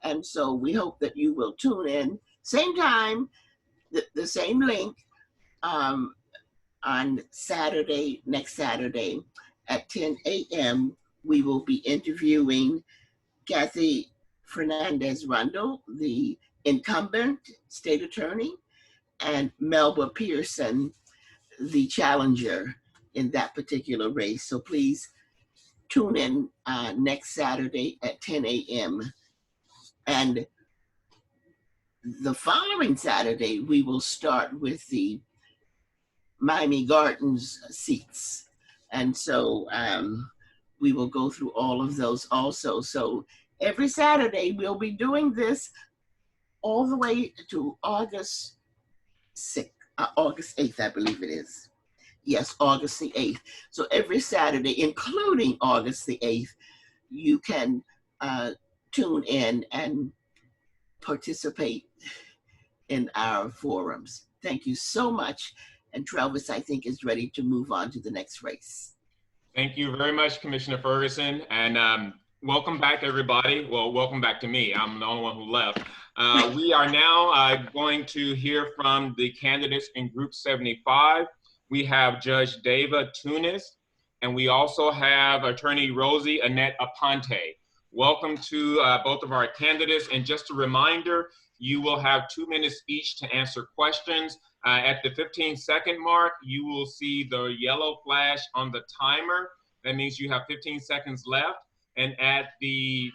And so we hope that you will tune in, same time, the same link, on Saturday, next Saturday at 10 a.m. We will be interviewing Kathy Fernandez-Rundle, the incumbent state attorney, and Melba Pearson, the challenger in that particular race. So please tune in next Saturday at 10 a.m. And the following Saturday, we will start with the Miami Gardens seats. And so we will go through all of those also. So Every Saturday, we'll be doing this all the way to August 8th, I believe it is. Yes, August the 8th. So every Saturday, including August the 8th, you can tune in and participate in our forums. Thank you so much. And Trelvis, I think, is ready to move on to the next race. Thank you very much, Commissioner Ferguson. And welcome back, everybody. Well, welcome back to me. I'm the only one who left. We are now going to hear from the candidates in Group 75. We have Judge Dava, Tunis, and we also have Attorney Rosie, Annette, Aponte. Welcome to both of our candidates. And just a reminder, you will have 2 minutes each to answer questions. At the 15-second mark, you will see the yellow flash on the timer. That means you have 15 seconds left. And at the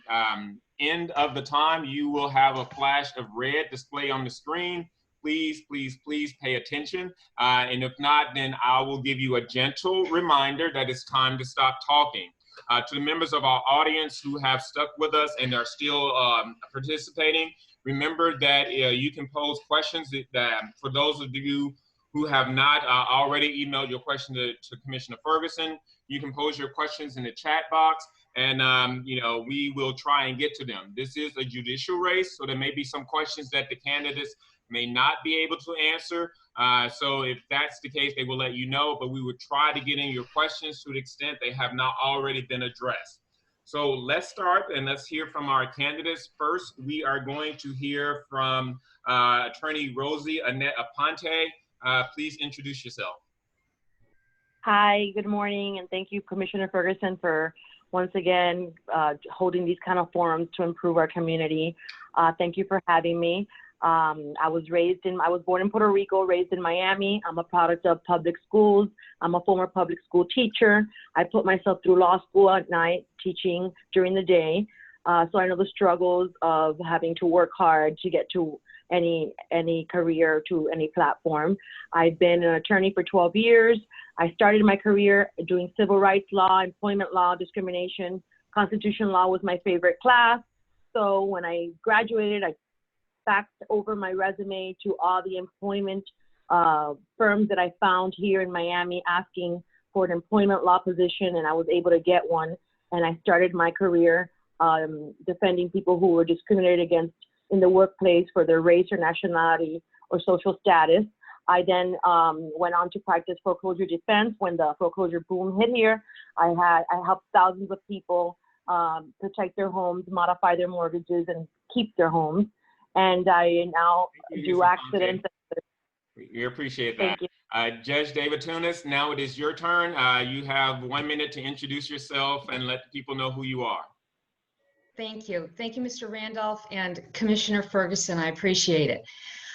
end of the time, you will have a flash of red display on the screen. Please, please, please pay attention. And if not, then I will give you a gentle reminder that it's time to stop talking. To the members of our audience who have stuck with us and are still participating, remember that you can pose questions for those of you who have not already emailed your question to Commissioner Ferguson. You can pose your questions in the chat box, and we will try and get to them. This is a judicial race, so there may be some questions that the candidates may not be able to answer. So if that's the case, they will let you know, but we would try to get in your questions to the extent they have not already been addressed. So let's start and let's hear from our candidates. First, we are going to hear from Attorney Rosie, Annette, Aponte. Please introduce yourself. Hi, good morning, and thank you, Commissioner Ferguson, for once again holding these kind of forums to improve our community. Thank you for having me. I was born in Puerto Rico, raised in Miami. I'm a product of public schools. I'm a former public school teacher. I put myself through law school at night, teaching during the day. So I know the struggles of having to work hard to get to any career, to any platform. I've been an attorney for 12 years. I started my career doing civil rights law, employment law, discrimination. Constitution law was my favorite class. So when I graduated, I faxed over my resume to all the employment firms that I found here in Miami asking for an employment law position, and I was able to get one. And I started my career defending people who were discriminated against in the workplace for their race or nationality or social status. I then went on to practice foreclosure defense when the foreclosure boom hit here. I helped thousands of people protect their homes, modify their mortgages, and keep their homes. And I now do accidents. We appreciate that. Thank you. Judge Dava, Tunis, now it is your turn. You have 1 minute to introduce yourself and let people know who you are. Thank you. Thank you, Mr. Randolph and Commissioner Ferguson. I appreciate it.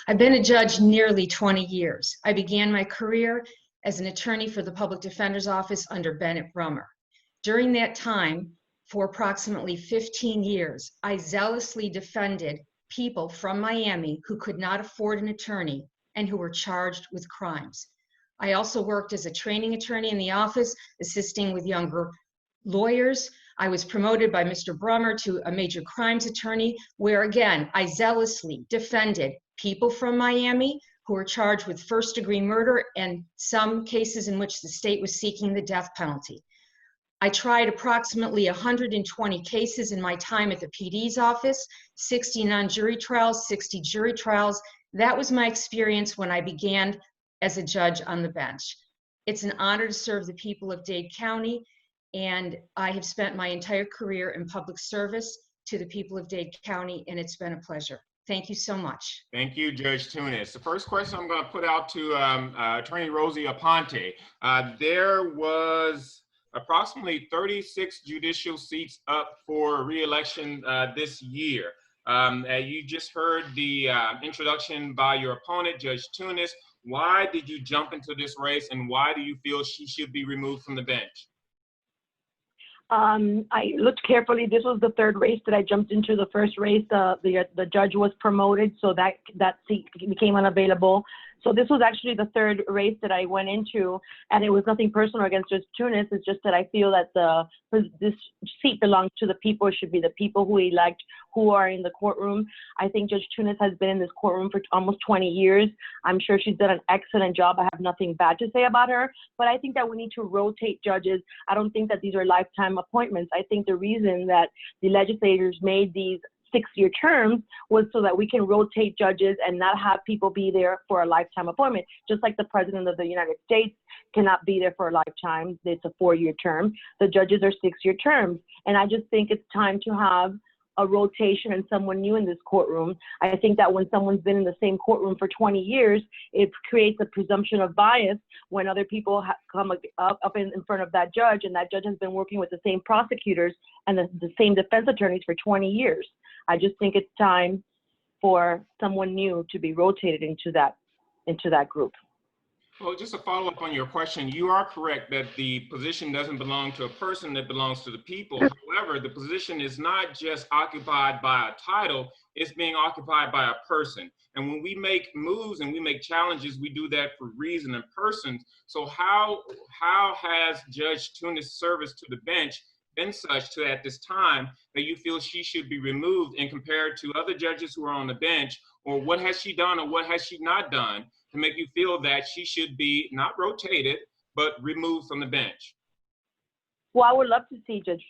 I've been a judge nearly 20 years. I began my career as an attorney for the Public Defender's Office under Bennett Brummer. During that time, for approximately 15 years, I zealously defended people from Miami who could not afford an attorney and who were charged with crimes. I also worked as a training attorney in the office, assisting with younger lawyers. I was promoted by Mr. Brummer to a major crimes attorney, where again, I zealously defended people from Miami who were charged with first-degree murder and some cases in which the state was seeking the death penalty. I tried approximately 120 cases in my time at the PD's office, 60 non-jury trials, 60 jury trials. That was my experience when I began as a judge on the bench. It's an honor to serve the people of Dade County, and I have spent my entire career in public service to the people of Dade County, and it's been a pleasure. Thank you so much. Thank you, Judge Tunis. The first question I'm going to put out to Attorney Rosie Aponte. There was approximately 36 judicial seats up for re-election this year. You just heard the introduction by your opponent, Judge Tunis. Why did you jump into this race, and why do you feel she should be removed from the bench? I looked carefully. This was the third race that I jumped into. The first race, the judge was promoted, so that seat became unavailable. So this was actually the third race that I went into, and it was nothing personal against Judge Tunis. It's just that I feel that this seat belongs to the people. It should be the people who elect, who are in the courtroom. I think Judge Tunis has been in this courtroom for almost 20 years. I'm sure she's done an excellent job. I have nothing bad to say about her, but I think that we need to rotate judges. I don't think that these are lifetime appointments. I think the reason that the legislators made these 6-year terms was so that we can rotate judges and not have people be there for a lifetime appointment. Just like the President of the United States cannot be there for a lifetime. It's a 4-year term. The judges are 6-year terms. And I just think it's time to have a rotation and someone new in this courtroom. I think that when someone's been in the same courtroom for 20 years, it creates a presumption of bias when other people come up in front of that judge, and that judge has been working with the same prosecutors and the same defense attorneys for 20 years. I just think it's time for someone new to be rotated into that group. Well, just to follow up on your question, you are correct that the position doesn't belong to a person, it belongs to the people. However, the position is not just occupied by a title, it's being occupied by a person. And when we make moves and we make challenges, we do that for reason and persons. So how has Judge Tunis' service to the bench been such to at this time that you feel she should be removed and compared to other judges who are on the bench? Or what has she done or what has she not done to make you feel that she should be not rotated, but removed from the bench? Well, I would love to see Judge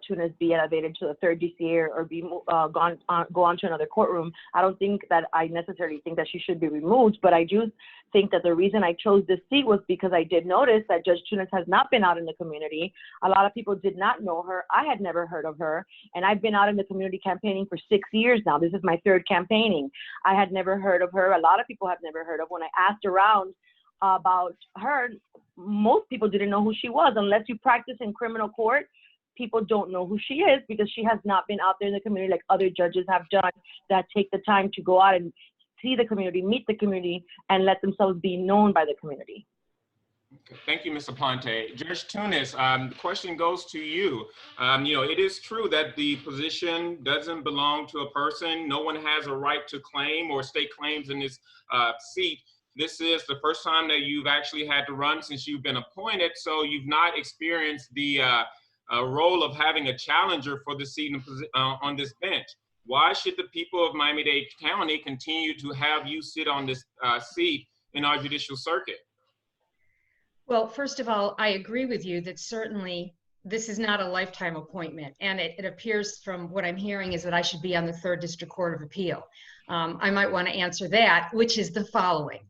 Tunis be elevated to the 3rd DCA or be go on to another courtroom. I don't think that I necessarily think that she should be removed, but I do think that the reason I chose this seat was because I did notice that Judge Tunis has not been out in the community. A lot of people did not know her. I had never heard of her, and I've been out in the community campaigning for 6 years now. This is my 3rd campaigning. I had never heard of her. A lot of people have never heard of. When I asked around about her, most people didn't know who she was. Unless you practice in criminal court, people don't know who she is because she has not been out there in the community like other judges have done that take the time to go out and see the community, meet the community, and let themselves be known by the community. Okay. Thank you, Ms. Aponte. Judge Tunis, the question goes to you. It is true that the position doesn't belong to a person. No one has a right to claim or state claims in this seat. This is the first time that you've actually had to run since you've been appointed, so you've not experienced the role of having a challenger for the seat on this bench. Why should the people of Miami-Dade County continue to have you sit on this seat in our judicial circuit? Well, first of all, I agree with you that certainly this is not a lifetime appointment. And it appears from what I'm hearing is that I should be on the 3rd District Court of Appeal. I might want to answer that, which is the following.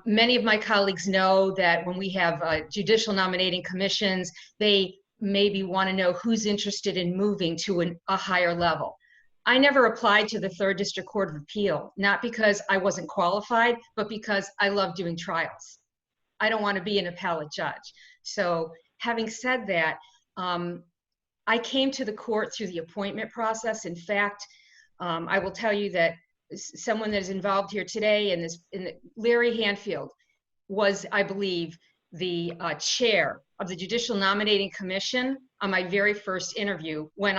Many of my colleagues know that when we have judicial nominating commissions, they maybe want to know who's interested in moving to a higher level. I never applied to the 3rd District Court of Appeal, not because I wasn't qualified, but because I love doing trials. I don't want to be an appellate judge. So having said that, I came to the court through the appointment process. In fact, I will tell you that someone that is involved here today Larry Hanfield was, I believe, the chair of the Judicial Nominating Commission on my very first interview when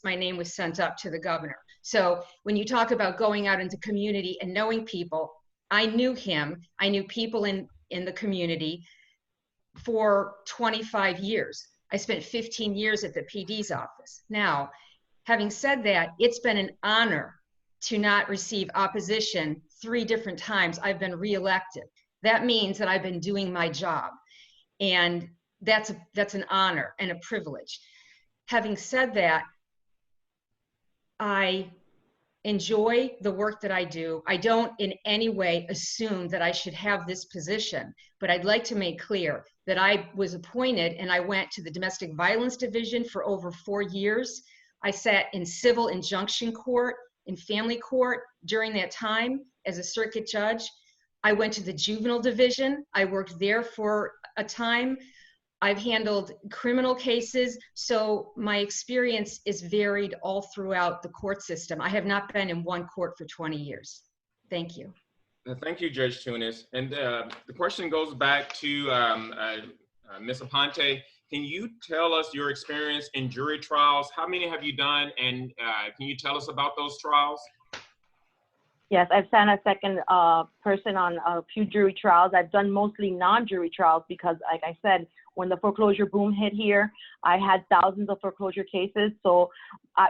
my name was sent up to the governor. So when you talk about going out into community and knowing people, I knew him. I knew people in the community for 25 years. I spent 15 years at the PD's office. Now, having said that, it's been an honor to not receive opposition 3 different times. I've been reelected. That means that I've been doing my job. And that's an honor and a privilege. Having said that, I enjoy the work that I do. I don't in any way assume that I should have this position, but I'd like to make clear that I was appointed and I went to the Domestic Violence Division for over 4 years. I sat in civil injunction court, in family court during that time as a circuit judge. I went to the Juvenile Division. I worked there for a time. I've handled criminal cases, so my experience is varied all throughout the court system. I have not been in one court for 20 years. Thank you. Thank you, Judge Tunis. And the question goes back to Ms. Aponte. Can you tell us your experience in jury trials? How many have you done? And can you tell us about those trials? Yes, I've sat a second person on a few jury trials. I've done mostly non-jury trials because, like I said, when the foreclosure boom hit here, I had thousands of foreclosure cases. So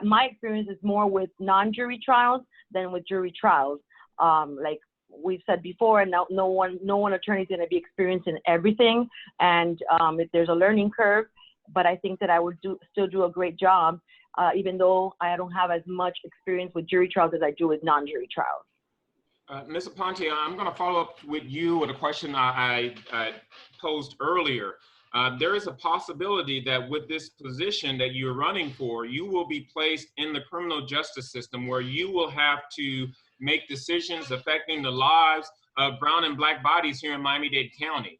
my experience is more with non-jury trials than with jury trials. Like we've said before, and no one attorney is going to be experienced in everything, and if there's a learning curve. But I think that I would still do a great job. Even though I don't have as much experience with jury trials as I do with non-jury trials. Ms. Aponte, I'm going to follow up with you with a question I posed earlier. There is a possibility that with this position that you're running for, you will be placed in the criminal justice system where you will have to make decisions affecting the lives of brown and black bodies here in Miami-Dade County.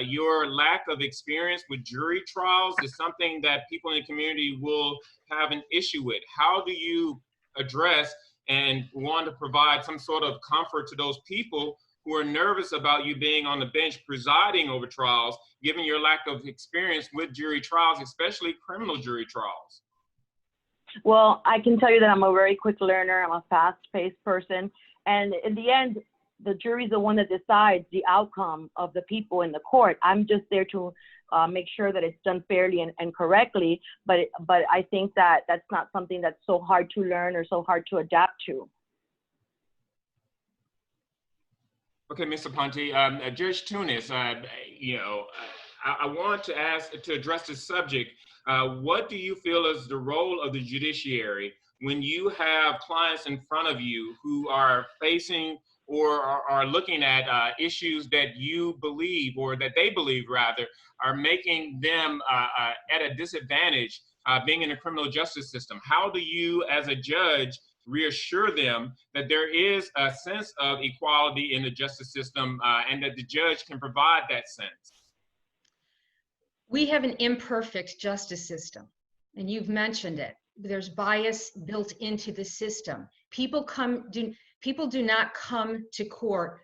Your lack of experience with jury trials is something that people in the community will have an issue with. How do you address and want to provide some sort of comfort to those people who are nervous about you being on the bench presiding over trials, given your lack of experience with jury trials, especially criminal jury trials? Well, I can tell you that I'm a very quick learner. I'm a fast-paced person. And in the end, the jury's the one that decides the outcome of the people in the court. I'm just there to make sure that it's done fairly and correctly. But I think that that's not something that's so hard to learn or so hard to adapt to. Okay, Ms. Aponte, Judge Tunis, I want to ask to address this subject. What do you feel is the role of the judiciary when you have clients in front of you who are facing or are looking at issues that you believe, or that they believe rather, are making them at a disadvantage being in the criminal justice system? How do you, as a judge, reassure them that there is a sense of equality in the justice system and that the judge can provide that sense? We have an imperfect justice system, and you've mentioned it. There's bias built into the system. People do not come to court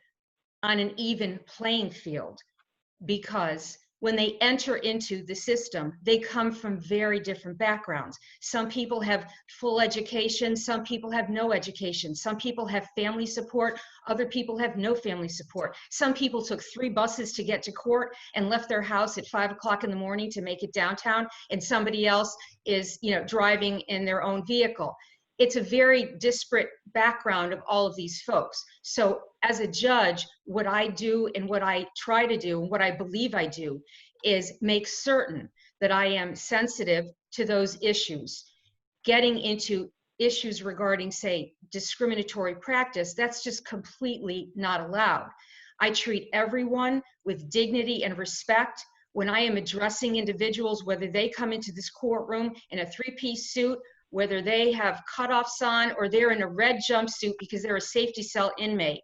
on an even playing field, because when they enter into the system, they come from very different backgrounds. Some people have full education, some people have no education, some people have family support, other people have no family support. Some people took 3 buses to get to court and left their house at 5 o'clock in the morning to make it downtown, and somebody else is, driving in their own vehicle. It's a very disparate background of all of these folks. So as a judge, what I do and what I try to do and what I believe I do is make certain that I am sensitive to those issues. Getting into issues regarding, say, discriminatory practice, that's just completely not allowed. I treat everyone with dignity and respect. When I am addressing individuals, whether they come into this courtroom in a 3-piece suit, whether they have cutoffs on, or they're in a red jumpsuit because they're a safety cell inmate,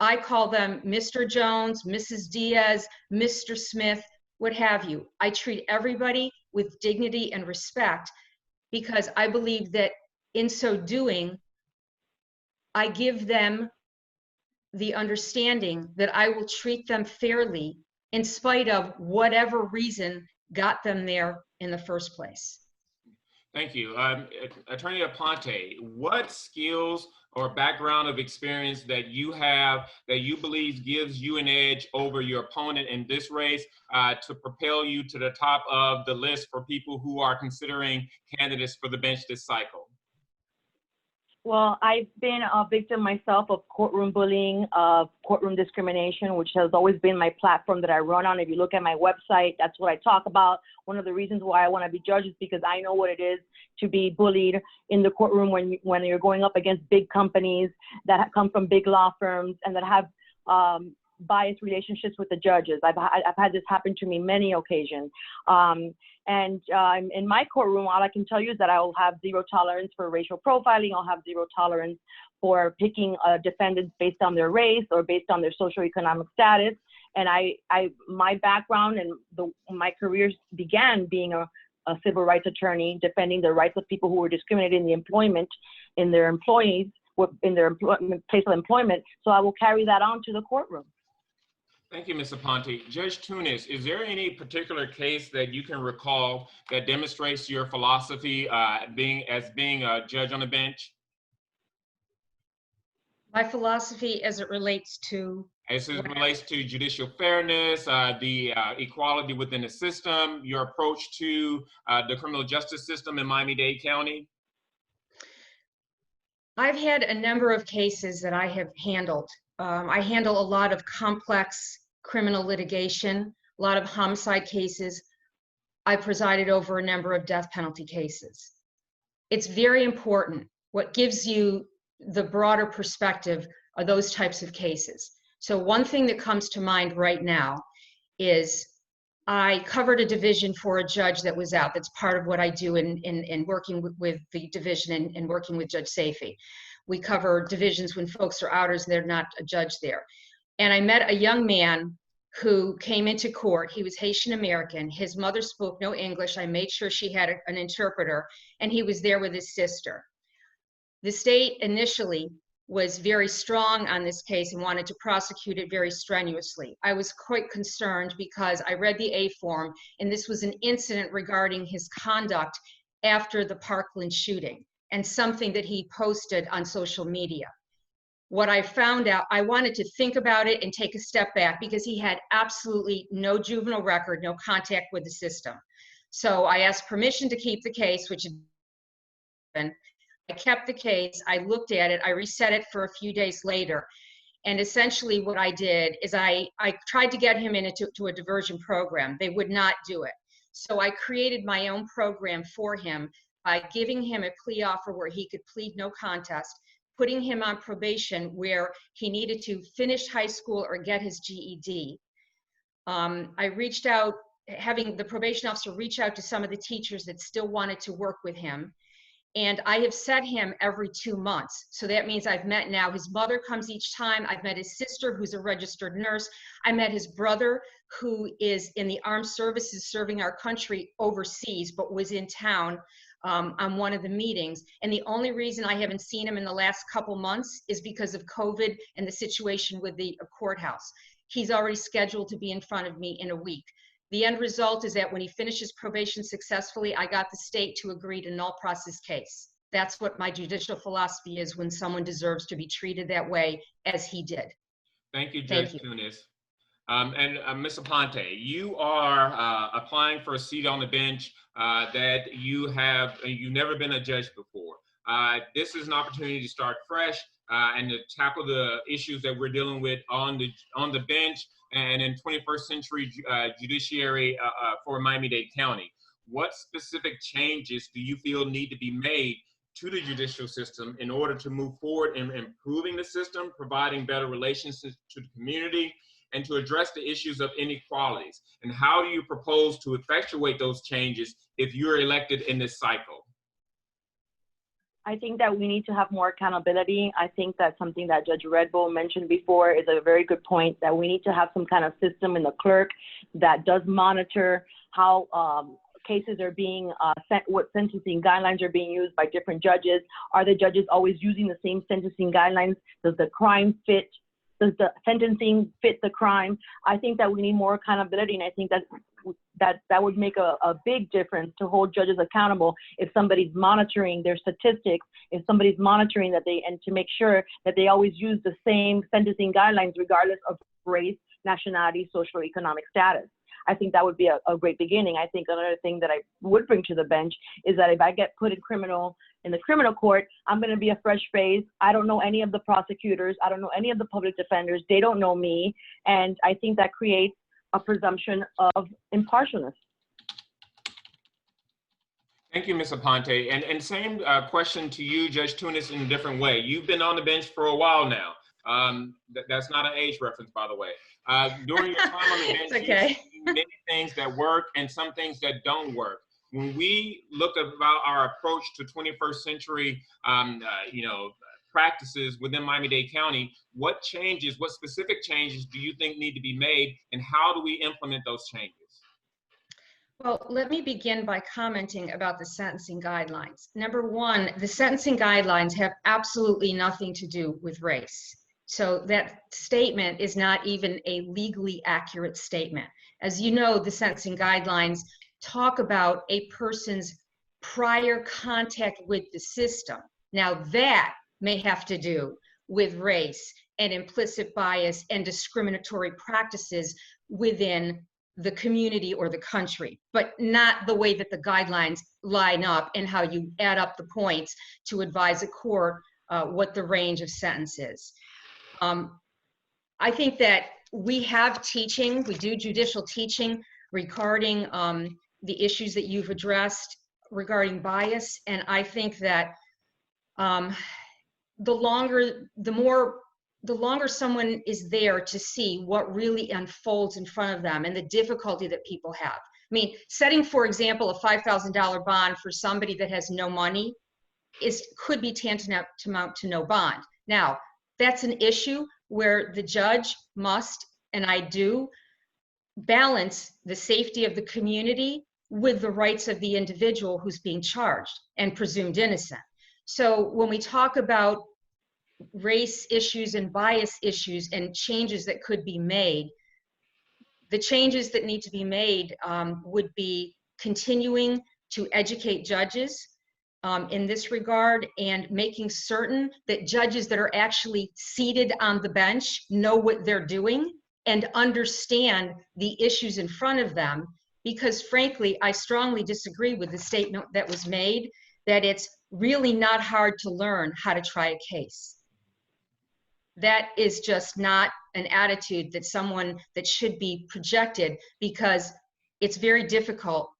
I call them Mr. Jones, Mrs. Diaz, Mr. Smith, what have you. I treat everybody with dignity and respect, because I believe that in so doing, I give them the understanding that I will treat them fairly in spite of whatever reason got them there in the first place. Thank you. Attorney Aponte, what skills or background of experience that you have that you believe gives you an edge over your opponent in this race to propel you to the top of the list for people who are considering candidates for the bench this cycle? Well, I've been a victim myself of courtroom bullying, of courtroom discrimination, which has always been my platform that I run on. If you look at my website, that's what I talk about. One of the reasons why I want to be judge is because I know what it is to be bullied in the courtroom when you're going up against big companies that come from big law firms and that have biased relationships with the judges. I've had this happen to me many occasions. In my courtroom, all I can tell you is that I will have zero tolerance for racial profiling. I'll have zero tolerance for picking defendants based on their race or based on their socioeconomic status. And my background and my career began being a civil rights attorney, defending the rights of people who were discriminated in the employment, in their employees, in their place of employment. So I will carry that on to the courtroom. Thank you, Ms. Aponte. Judge Tunis, is there any particular case that you can recall that demonstrates your philosophy being a judge on the bench? My philosophy as it relates to As it relates to judicial fairness, the equality within the system, your approach to the criminal justice system in Miami-Dade County? I've had a number of cases that I have handled. I handle a lot of complex criminal litigation, a lot of homicide cases. I presided over a number of death penalty cases. It's very important. What gives you the broader perspective are those types of cases. So one thing that comes to mind right now is I covered a division for a judge that was out. That's part of what I do in working with the division and working with Judge Safey. We cover divisions when folks are outers and they're not a judge there. And I met a young man who came into court. He was Haitian American. His mother spoke no English. I made sure she had an interpreter, and he was there with his sister. The state initially was very strong on this case and wanted to prosecute it very strenuously. I was quite concerned because I read the A form, and this was an incident regarding his conduct after the Parkland shooting and something that he posted on social media. What I found out, I wanted to think about it and take a step back because he had absolutely no juvenile record, no contact with the system. So I asked permission to keep the case, which I kept the case, I looked at it, I reset it for a few days later. And essentially what I did is I tried to get him into a diversion program. They would not do it. So I created my own program for him by giving him a plea offer where he could plead no contest, putting him on probation where he needed to finish high school or get his GED. I reached out, having the probation officer reach out to some of the teachers that still wanted to work with him. And I have set him every 2 months. So that means I've met now, his mother comes each time. I've met his sister, who's a registered nurse. I met his brother, who is in the armed services serving our country overseas, but was in town on one of the meetings. And the only reason I haven't seen him in the last couple months is because of COVID and the situation with the courthouse. He's already scheduled to be in front of me in a week. The end result is that when he finishes probation successfully, I got the state to agree to null process case. That's what my judicial philosophy is when someone deserves to be treated that way as he did. Thank you, Judge Tunis. And Ms. Aponte, you are applying for a seat on the bench that you've never been a judge before. This is an opportunity to start fresh and to tackle the issues that we're dealing with on the bench and in 21st century judiciary for Miami-Dade County. What specific changes do you feel need to be made to the judicial system in order to move forward in improving the system, providing better relations to the community, and to address the issues of inequalities? And how do you propose to effectuate those changes if you're elected in this cycle? I think that we need to have more accountability. I think that's something that Judge Rebull mentioned before is a very good point, that we need to have some kind of system in the clerk that does monitor how cases are being what sentencing guidelines are being used by different judges. Are the judges always using the same sentencing guidelines? Does the crime fit? Does the sentencing fit the crime? I think that we need more accountability, and I think that would make a big difference to hold judges accountable if somebody's monitoring their statistics, if somebody's monitoring that and to make sure that they always use the same sentencing guidelines regardless of race, nationality, social, economic status. I think that would be a great beginning. I think another thing that I would bring to the bench is that if I get put in the criminal court, I'm going to be a fresh face. I don't know any of the prosecutors. I don't know any of the public defenders. They don't know me. And I think that creates a presumption of impartialness. Thank you, Ms. Aponte. And same question to you, Judge Tunis, in a different way. You've been on the bench for a while now. That's not an age reference, by the way. During your time on the bench, okay. You've seen many things that work and some things that don't work. When we look about our approach to 21st century, practices within Miami-Dade County, what specific changes do you think need to be made, and how do we implement those changes? Well, let me begin by commenting about the sentencing guidelines. Number one, the sentencing guidelines have absolutely nothing to do with race. So that statement is not even a legally accurate statement. As you know, the sentencing guidelines talk about a person's prior contact with the system. Now that may have to do with race and implicit bias and discriminatory practices within the community or the country, but not the way that the guidelines line up and how you add up the points to advise a court what the range of sentence is. I think that we have teaching, we do judicial teaching regarding the issues that you've addressed regarding bias, and I think that the longer someone is there to see what really unfolds in front of them and the difficulty that people have. I mean, setting, for example, a $5,000 bond for somebody that has no money could be tantamount to no bond. Now, that's an issue where the judge must, and I do, balance the safety of the community with the rights of the individual who's being charged and presumed innocent. So when we talk about race issues and bias issues and changes that could be made, the changes that need to be made would be continuing to educate judges in this regard and making certain that judges that are actually seated on the bench know what they're doing and understand the issues in front of them. Because frankly, I strongly disagree with the statement that was made that it's really not hard to learn how to try a case. That is just not an attitude that someone that should be projected, because it's very difficult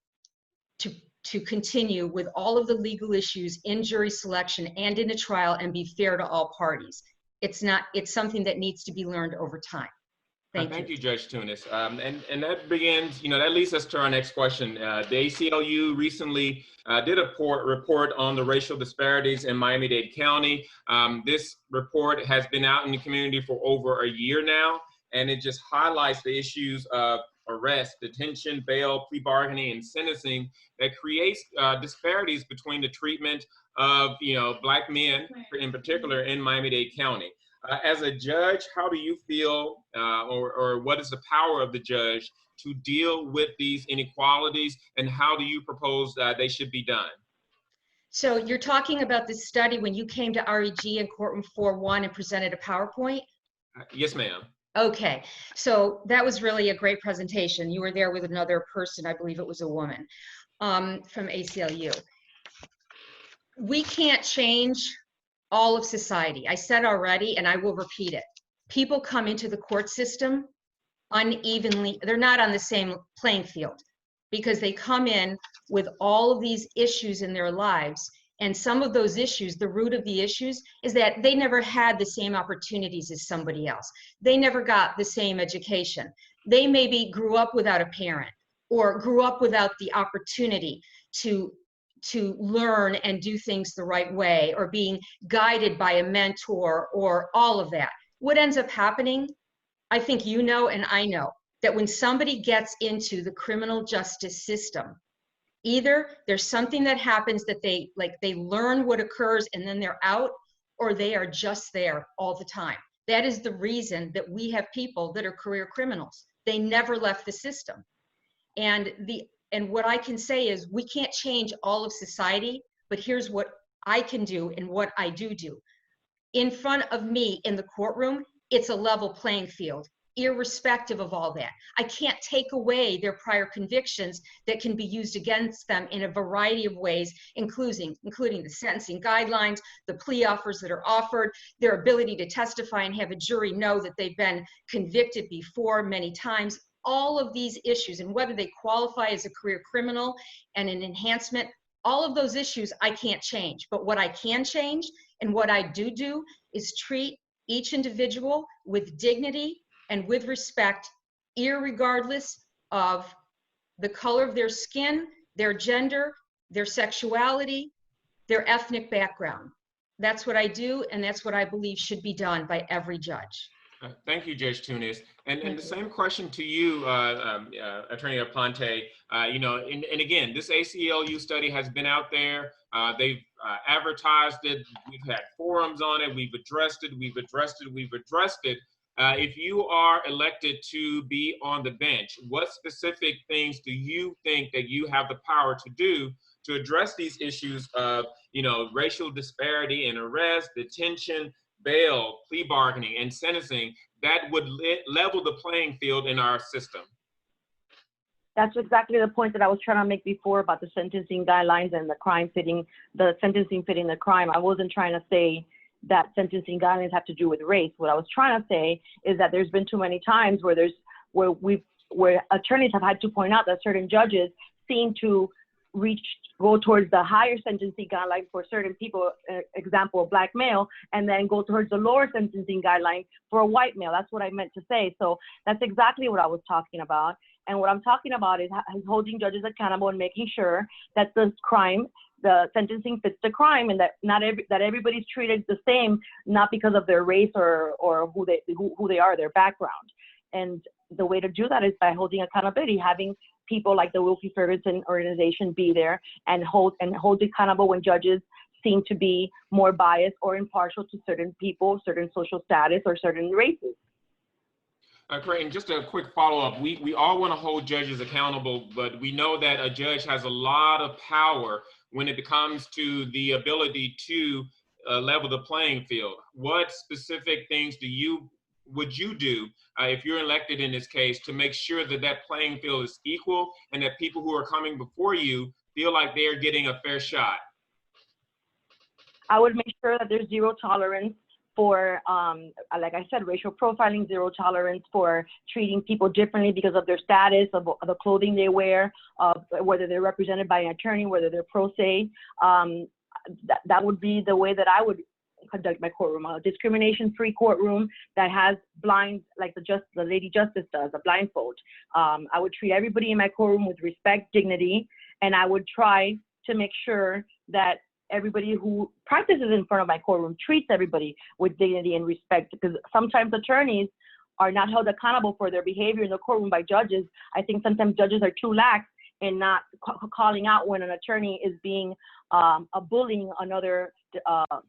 to continue with all of the legal issues in jury selection and in a trial and be fair to all parties. It's something that needs to be learned over time. Thank you, Judge Tunis. And that begins, that leads us to our next question. The ACLU recently did a report on the racial disparities in Miami-Dade County. This report has been out in the community for over a year now, and it just highlights the issues of arrest, detention, bail, plea bargaining, and sentencing that creates disparities between the treatment of, Black men in particular in Miami-Dade County. As a judge, how do you feel, or what is the power of the judge to deal with these inequalities, and how do you propose that they should be done? So you're talking about this study when you came to REG in courtroom 4-1 and presented a PowerPoint? Yes, ma'am. Okay, so that was really a great presentation. You were there with another person, I believe it was a woman from ACLU. We can't change all of society. I said already, and I will repeat it. People come into the court system unevenly. They're not on the same playing field because they come in with all of these issues in their lives. And some of those issues, the root of the issues is that they never had the same opportunities as somebody else. They never got the same education. They maybe grew up without a parent or grew up without the opportunity to learn and do things the right way, or being guided by a mentor, or all of that. What ends up happening, I think you know and I know, that when somebody gets into the criminal justice system, either there's something that happens that they learn what occurs and then they're out, or they are just there all the time. That is the reason that we have people that are career criminals. They never left the system. And what I can say is we can't change all of society, but here's what I can do and what I do. In front of me in the courtroom, it's a level playing field, irrespective of all that. I can't take away their prior convictions that can be used against them in a variety of ways, including the sentencing guidelines, the plea offers that are offered, their ability to testify and have a jury know that they've been convicted before many times. All of these issues, and whether they qualify as a career criminal and an enhancement, all of those issues I can't change. But what I can change and what I do is treat each individual with dignity and with respect, irregardless of the color of their skin, their gender, their sexuality, their ethnic background. That's what I do, and that's what I believe should be done by every judge. Thank you, Judge Tunis. And the same question to you, Attorney Aponte. And again, this ACLU study has been out there. They've advertised it. We've had forums on it. We've addressed it. If you are elected to be on the bench, what specific things do you think that you have the power to do to address these issues of, racial disparity in arrest, detention, bail, plea bargaining, and sentencing that would level the playing field in our system? That's exactly the point that I was trying to make before about the sentencing guidelines and the sentencing fitting the crime. I wasn't trying to say that sentencing guidelines have to do with race. What I was trying to say is that there's been too many times where attorneys have had to point out that certain judges seem to go towards the higher sentencing guideline for certain people, example, a black male, and then go towards the lower sentencing guideline for a white male. That's what I meant to say. So that's exactly what I was talking about. And what I'm talking about is holding judges accountable and making sure that the sentencing fits the crime, and that everybody's treated the same, not because of their race or who they are, their background. And the way to do that is by holding accountability, having people like the Wilkie Ferguson organization be there and hold accountable when judges seem to be more biased or impartial to certain people, certain social status, or certain races. Great, and just a quick follow-up. We all want to hold judges accountable, but we know that a judge has a lot of power when it comes to the ability to level the playing field. What specific things would you do if you're elected in this case to make sure that that playing field is equal and that people who are coming before you feel like they are getting a fair shot? I would make sure that there's zero tolerance for, like I said, racial profiling, zero tolerance for treating people differently because of their status, of the clothing they wear, whether they're represented by an attorney, whether they're pro se. That would be the way that I would conduct my courtroom, a discrimination-free courtroom that has blinds, like the Lady Justice does, a blindfold. I would treat everybody in my courtroom with respect, dignity, and I would try to make sure that everybody who practices in front of my courtroom treats everybody with dignity and respect, because sometimes attorneys are not held accountable for their behavior in the courtroom by judges. I think sometimes judges are too lax in not calling out when an attorney is being bullying another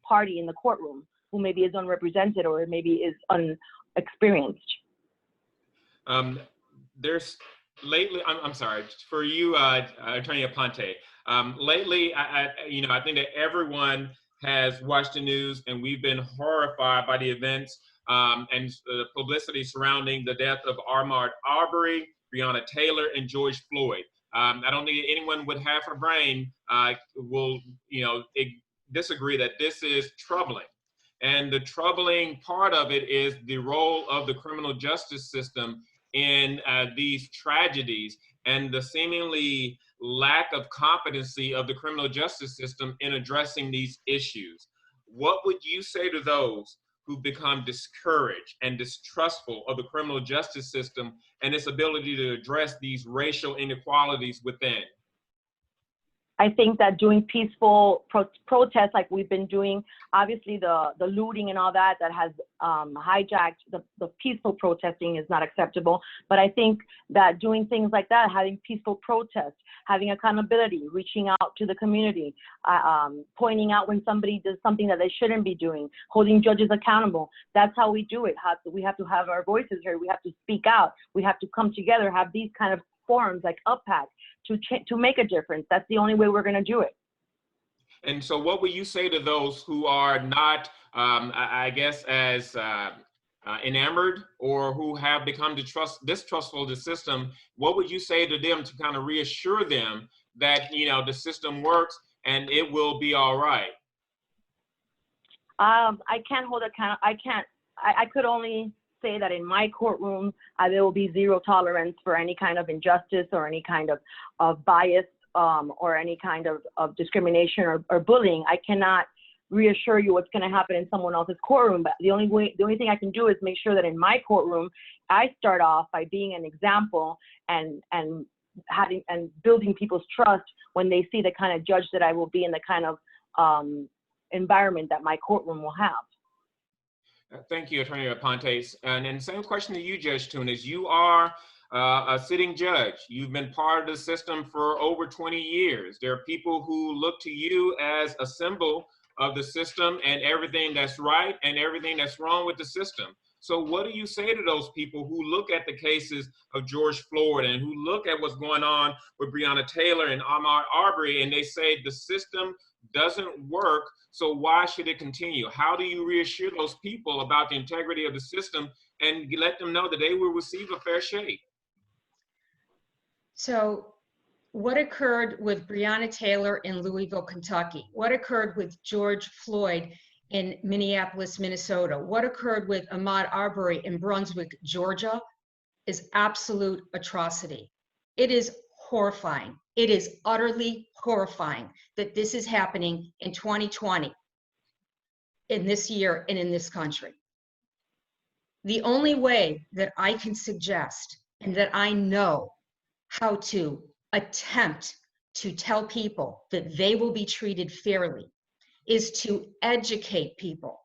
party in the courtroom who maybe is unrepresented or maybe is unexperienced. There's lately, I'm sorry, for you, Attorney Aponte, lately, I think that everyone has watched the news and we've been horrified by the events and the publicity surrounding the death of Ahmaud Arbery, Breonna Taylor, and George Floyd. I don't think anyone with half a brain will, disagree that this is troubling. And the troubling part of it is the role of the criminal justice system in these tragedies and the seemingly lack of competency of the criminal justice system in addressing these issues. What would you say to those who become discouraged and distrustful of the criminal justice system and its ability to address these racial inequalities within? I think that doing peaceful protests like we've been doing, obviously the looting and all that has hijacked the peaceful protesting is not acceptable. But I think that doing things like that, having peaceful protests, having accountability, reaching out to the community, pointing out when somebody does something that they shouldn't be doing, holding judges accountable. That's how we do it. We have to have our voices heard. We have to speak out. We have to come together, have these kind of forums like UP-PAC to make a difference. That's the only way we're going to do it. And so what would you say to those who are not, I guess, as enamored or who have become distrustful of the system? What would you say to them to kind of reassure them that, the system works and it will be all right? I can't hold account. I could only say that in my courtroom, there will be zero tolerance for any kind of injustice or any kind of bias or any kind of discrimination or bullying. I cannot reassure you what's going to happen in someone else's courtroom, but the only thing I can do is make sure that in my courtroom, I start off by being an example and building people's trust when they see the kind of judge that I will be and the kind of environment that my courtroom will have. Thank you, Attorney Aponte. And then same question to you, Judge Tunis. You are a sitting judge. You've been part of the system for over 20 years. There are people who look to you as a symbol of the system and everything that's right and everything that's wrong with the system. So what do you say to those people who look at the cases of George Floyd and who look at what's going on with Breonna Taylor and Ahmaud Arbery, and they say the system doesn't work, so why should it continue? How do you reassure those people about the integrity of the system and let them know that they will receive a fair shake? So what occurred with Breonna Taylor in Louisville, Kentucky? What occurred with George Floyd in Minneapolis, Minnesota? What occurred with Ahmaud Arbery in Brunswick, Georgia is absolute atrocity. It is horrifying. It is utterly horrifying that this is happening in 2020, in this year and in this country. The only way that I can suggest and that I know how to attempt to tell people that they will be treated fairly is to educate people.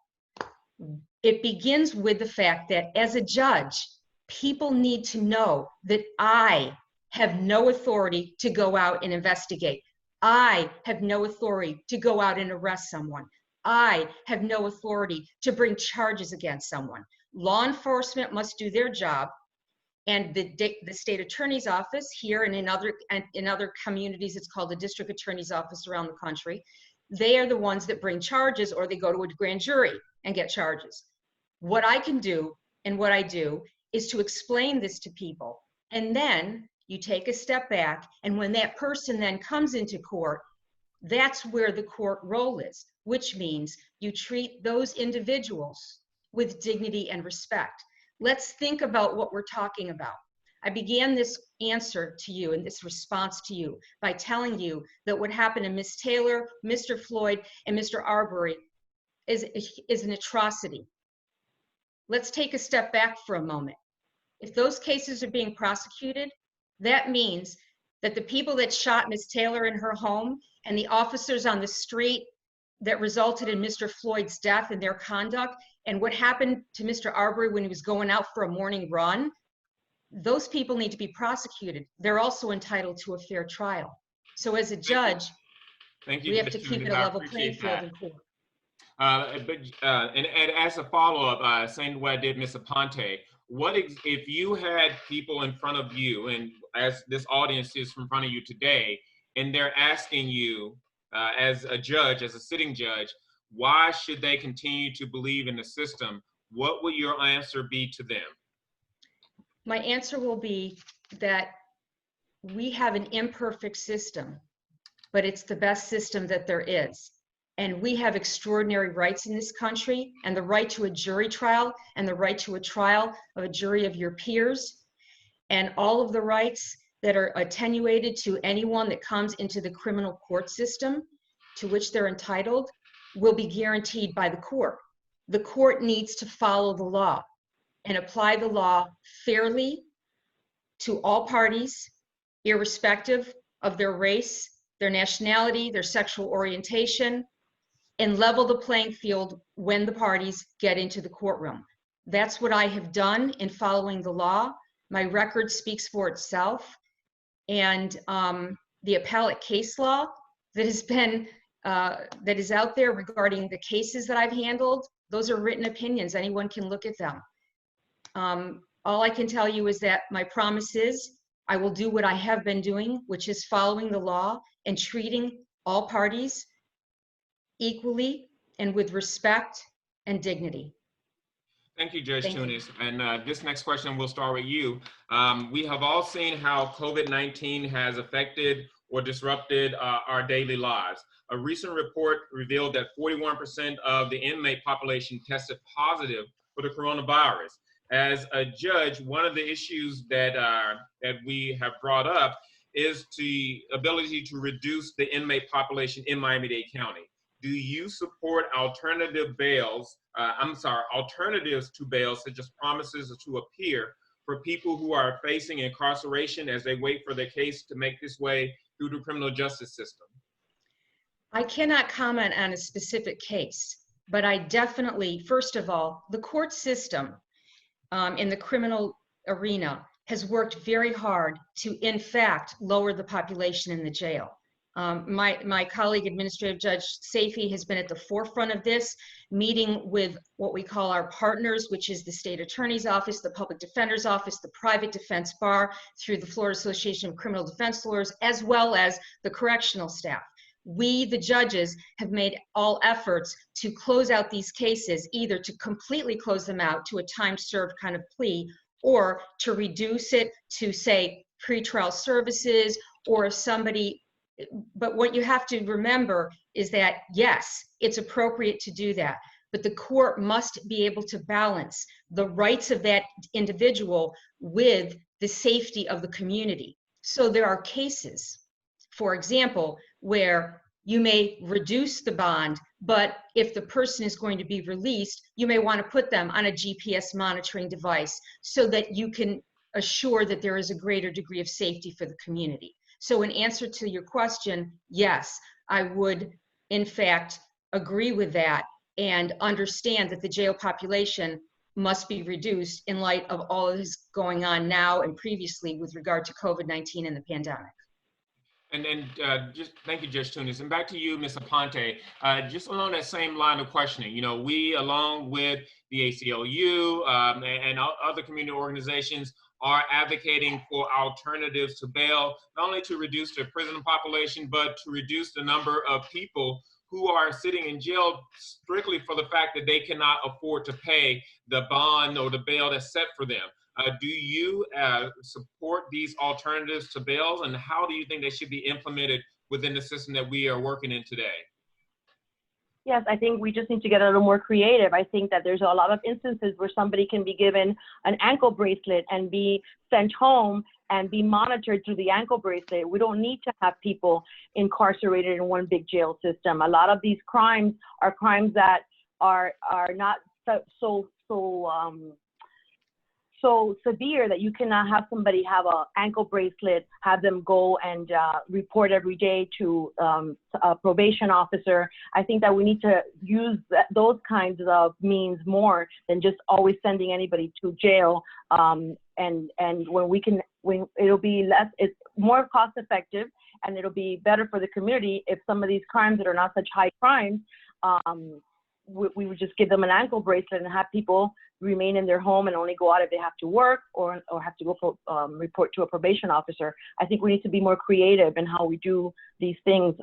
It begins with the fact that as a judge, people need to know that I have no authority to go out and investigate. I have no authority to go out and arrest someone. I have no authority to bring charges against someone. Law enforcement must do their job, and the state attorney's office here and in other communities, it's called the district attorney's office around the country. They are the ones that bring charges, or they go to a grand jury and get charges. What I can do and what I do is to explain this to people. And then you take a step back, and when that person then comes into court, that's where the court role is, which means you treat those individuals with dignity and respect. Let's think about what we're talking about. I began this answer to you and this response to you by telling you that what happened to Miss Taylor, Mr. Floyd, and Mr. Arbery is an atrocity. Let's take a step back for a moment. If those cases are being prosecuted, that means that the people that shot Miss Taylor in her home and the officers on the street that resulted in Mr. Floyd's death and their conduct, and what happened to Mr. Arbery when he was going out for a morning run, those people need to be prosecuted. They're also entitled to a fair trial. So as a judge, we have to keep it a level playing field in court. And as a follow-up, same way I did Ms. Aponte, if you had people in front of you, and as this audience is in front of you today, and they're asking you as a judge, as a sitting judge, why should they continue to believe in the system? What would your answer be to them? My answer will be that we have an imperfect system, but it's the best system that there is. And we have extraordinary rights in this country, and the right to a jury trial, and the right to a trial of a jury of your peers, and all of the rights that are attenuated to anyone that comes into the criminal court system to which they're entitled will be guaranteed by the court. The court needs to follow the law and apply the law fairly to all parties, irrespective of their race, their nationality, their sexual orientation, and level the playing field when the parties get into the courtroom. That's what I have done in following the law. My record speaks for itself. And the appellate case law that has been, that is out there regarding the cases that I've handled, those are written opinions. Anyone can look at them. All I can tell you is that my promise is I will do what I have been doing, which is following the law and treating all parties equally and with respect and dignity. Thank you, Judge Tunis. And this next question, we'll start with you. We have all seen how COVID-19 has affected or disrupted our daily lives. A recent report revealed that 41% of the inmate population tested positive for the coronavirus. As a judge, one of the issues that we have brought up is the ability to reduce the inmate population in Miami-Dade County. Do you support alternative bails, alternatives to bails, such as promises to appear for people who are facing incarceration as they wait for their case to make this way through the criminal justice system? I cannot comment on a specific case, but I definitely, first of all, the court system in the criminal arena has worked very hard to, in fact, lower the population in the jail. My colleague, Administrative Judge Safie, has been at the forefront of this, meeting with what we call our partners, which is the State Attorney's Office, the Public Defender's Office, the Private Defense Bar, through the Florida Association of Criminal Defense Lawyers, as well as the correctional staff. We, the judges, have made all efforts to close out these cases, either to completely close them out to a time-served kind of plea, or to reduce it to, say, pretrial services, or if somebody. But what you have to remember is that, yes, it's appropriate to do that, but the court must be able to balance the rights of that individual with the safety of the community. So there are cases, for example, where you may reduce the bond, but if the person is going to be released, you may want to put them on a GPS monitoring device so that you can assure that there is a greater degree of safety for the community. So in answer to your question, yes, I would in fact agree with that and understand that the jail population must be reduced in light of all of this going on now and previously with regard to COVID-19 and the pandemic. And just thank you, Judge Tunis. And back to you, Ms. Aponte, just along that same line of questioning, you know, we, along with the ACLU and other community organizations, are advocating for alternatives to bail, not only to reduce the prison population, but to reduce the number of people who are sitting in jail strictly for the fact that they cannot afford to pay the bond or the bail that's set for them. Do you support these alternatives to bails, and how do you think they should be implemented within the system that we are working in today? Yes, I think we just need to get a little more creative. I think that there's a lot of instances where somebody can be given an ankle bracelet and be sent home and be monitored through the ankle bracelet. We don't need to have people incarcerated in one big jail system. A lot of these crimes are crimes that are not so severe that you cannot have somebody have an ankle bracelet, have them go and report every day to a probation officer. I think that we need to use those kinds of means more than just always sending anybody to jail. And when it'll be less, it's more cost effective, and it'll be better for the community if some of these crimes that are not such high crimes, we would just give them an ankle bracelet and have people remain in their home and only go out if they have to work or have to go report to a probation officer. I think we need to be more creative in how we do these things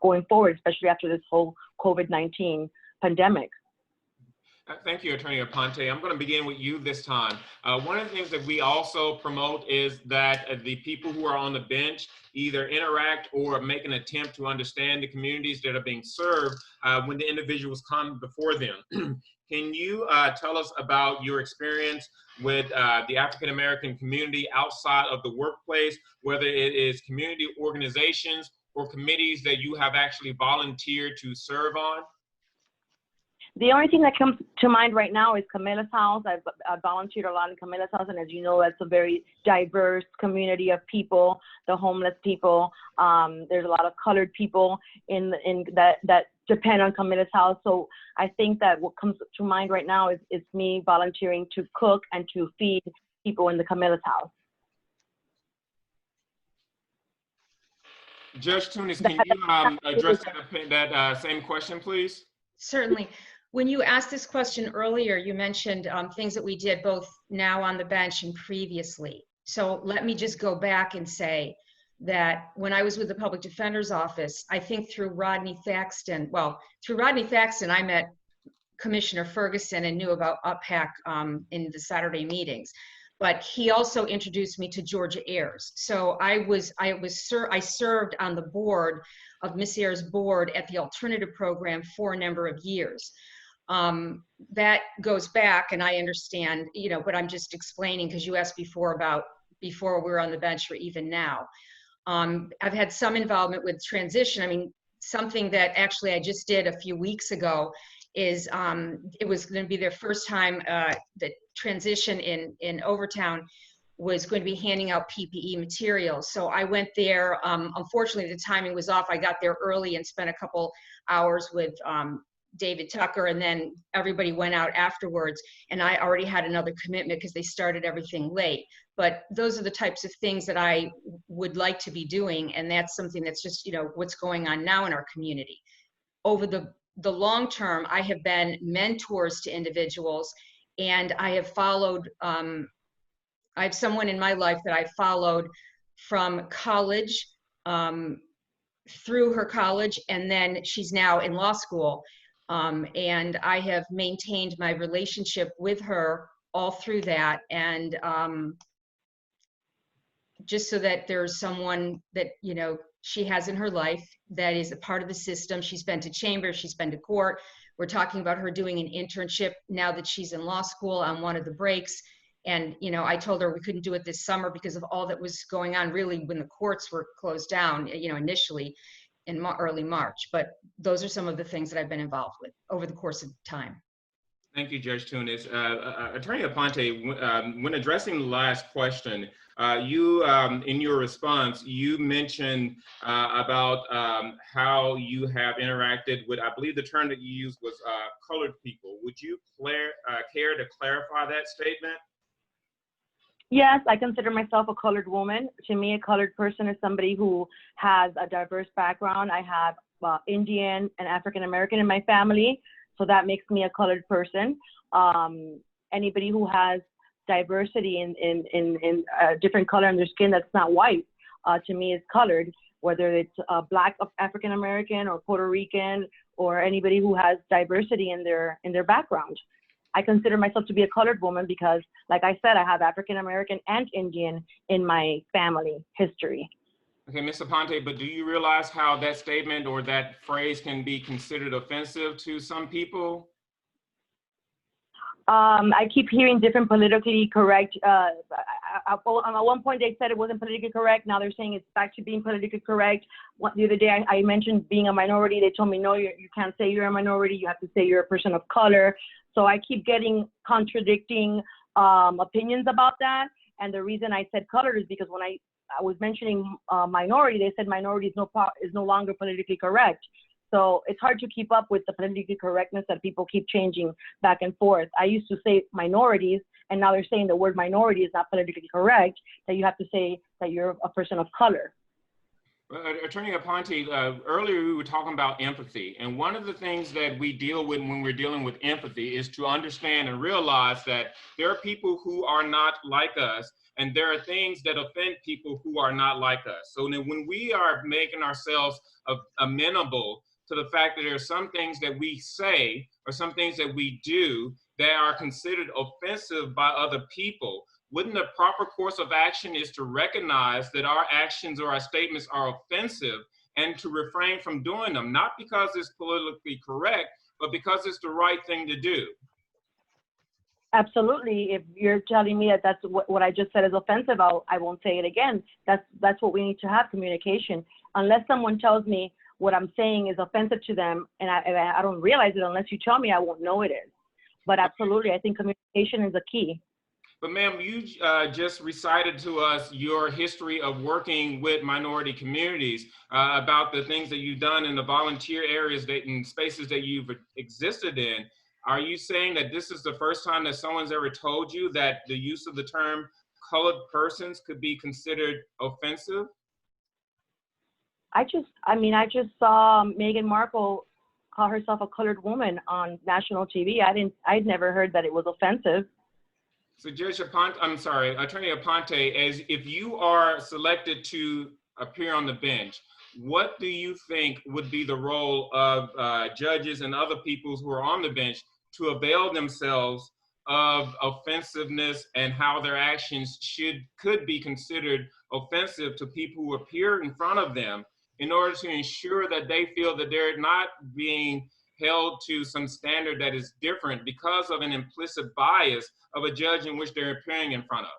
going forward, especially after this whole COVID-19 pandemic. Thank you, Attorney Aponte. I'm going to begin with you this time. One of the things that we also promote is that the people who are on the bench either interact or make an attempt to understand the communities that are being served when the individuals come before them. Can you tell us about your experience with the African-American community outside of the workplace, whether it is community organizations or committees that you have actually volunteered to serve on? The only thing that comes to mind right now is Camilla's House. I've volunteered a lot in Camilla's House, and as you know, that's a very diverse community of people, the homeless people. There's a lot of colored people in that depend on Camilla's House. So I think that what comes to mind right now is me volunteering to cook and to feed people in the Camilla's House. Judge Tunis, can you address that same question, please? Certainly. When you asked this question earlier, you mentioned things that we did both now on the bench and previously. So let me just go back and say that when I was with the Public Defender's Office, I think through Rodney Thaxton, I met Commissioner Ferguson and knew about UP-PAC in the Saturday meetings. But he also introduced me to Georgia Ayers. So I served on the board of Miss Ayers' board at the alternative program for a number of years. That goes back, and I understand, you know, but I'm just explaining because you asked before we were on the bench or even now. I've had some involvement with transition. I mean, something that actually I just did a few weeks ago is it was going to be their first time the transition in Overtown was going to be handing out PPE materials. So I went there. Unfortunately, the timing was off. I got there early and spent a couple hours with David Tucker, and then everybody went out afterwards. And I already had another commitment because they started everything late. But those are the types of things that I would like to be doing. And that's something that's just, you know, what's going on now in our community. Over the long term, I have been mentors to individuals, and I have followed, I have someone in my life that I followed from college, through her college, and then she's now in law school. And I have maintained my relationship with her all through that. And just so that there's someone that, you know, she has in her life that is a part of the system. She's been to chambers, she's been to court. We're talking about her doing an internship now that she's in law school on one of the breaks. And, you know, I told her we couldn't do it this summer because of all that was going on really when the courts were closed down, you know, initially in early March. But those are some of the things that I've been involved with over the course of time. Thank you, Judge Tunis. Attorney Aponte, when addressing the last question, you, in your response, you mentioned about how you have interacted with, I believe the term that you used was colored people. Would you care to clarify that statement? Yes, I consider myself a colored woman. To me, a colored person is somebody who has a diverse background. I have Indian and African American in my family, so that makes me a colored person. Anybody who has diversity in a different color in their skin that's not white, to me is colored, whether it's Black African American or Puerto Rican, or anybody who has diversity in their background. I consider myself to be a colored woman because, like I said, I have African American and Indian in my family history. Okay, Ms. Aponte, but do you realize how that statement or that phrase can be considered offensive to some people? I keep hearing different politically correct. At one point they said it wasn't politically correct. Now they're saying it's back to being politically correct. The other day I mentioned being a minority. They told me, no, you can't say you're a minority. You have to say you're a person of color. So I keep getting contradicting opinions about that. And the reason I said colored is because when I was mentioning minority, they said minority is no longer politically correct. So it's hard to keep up with the politically correctness that people keep changing back and forth. I used to say minorities, and now they're saying the word minority is not politically correct, that you have to say that you're a person of color. Attorney Aponte, earlier we were talking about empathy, and one of the things that we deal with when we're dealing with empathy is to understand and realize that there are people who are not like us, and there are things that offend people who are not like us. So when we are making ourselves amenable to the fact that there are some things that we say or some things that we do that are considered offensive by other people, wouldn't the proper course of action is to recognize that our actions or our statements are offensive and to refrain from doing them, not because it's politically correct, but because it's the right thing to do? Absolutely. If you're telling me that that's what I just said is offensive, I won't say it again. That's what we need to have, communication. Unless someone tells me what I'm saying is offensive to them and I don't realize it, unless you tell me, I won't know it is. But absolutely, I think communication is a key. But ma'am, you just recited to us your history of working with minority communities, about the things that you've done in the volunteer areas in spaces that you've existed in. Are you saying that this is the first time that someone's ever told you that the use of the term colored persons could be considered offensive? I just saw Meghan Markle call herself a colored woman on national TV. I'd never heard that it was offensive. So Judge Aponte, I'm sorry, Attorney Aponte, as if you are selected to appear on the bench, what do you think would be the role of judges and other people who are on the bench to avail themselves of offensiveness and how their actions could be considered offensive to people who appear in front of them in order to ensure that they feel that they're not being held to some standard that is different because of an implicit bias of a judge in which they're appearing in front of?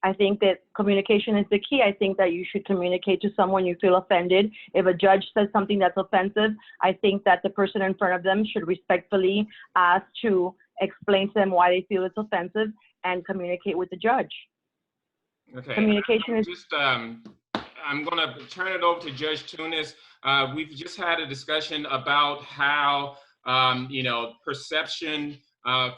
I think that communication is the key. I think that you should communicate to someone you feel offended. If a judge says something that's offensive, I think that the person in front of them should respectfully ask to explain to them why they feel it's offensive and communicate with the judge. Okay. Communication is just I'm going to turn it over to Judge Tunis. We've just had a discussion about how, perception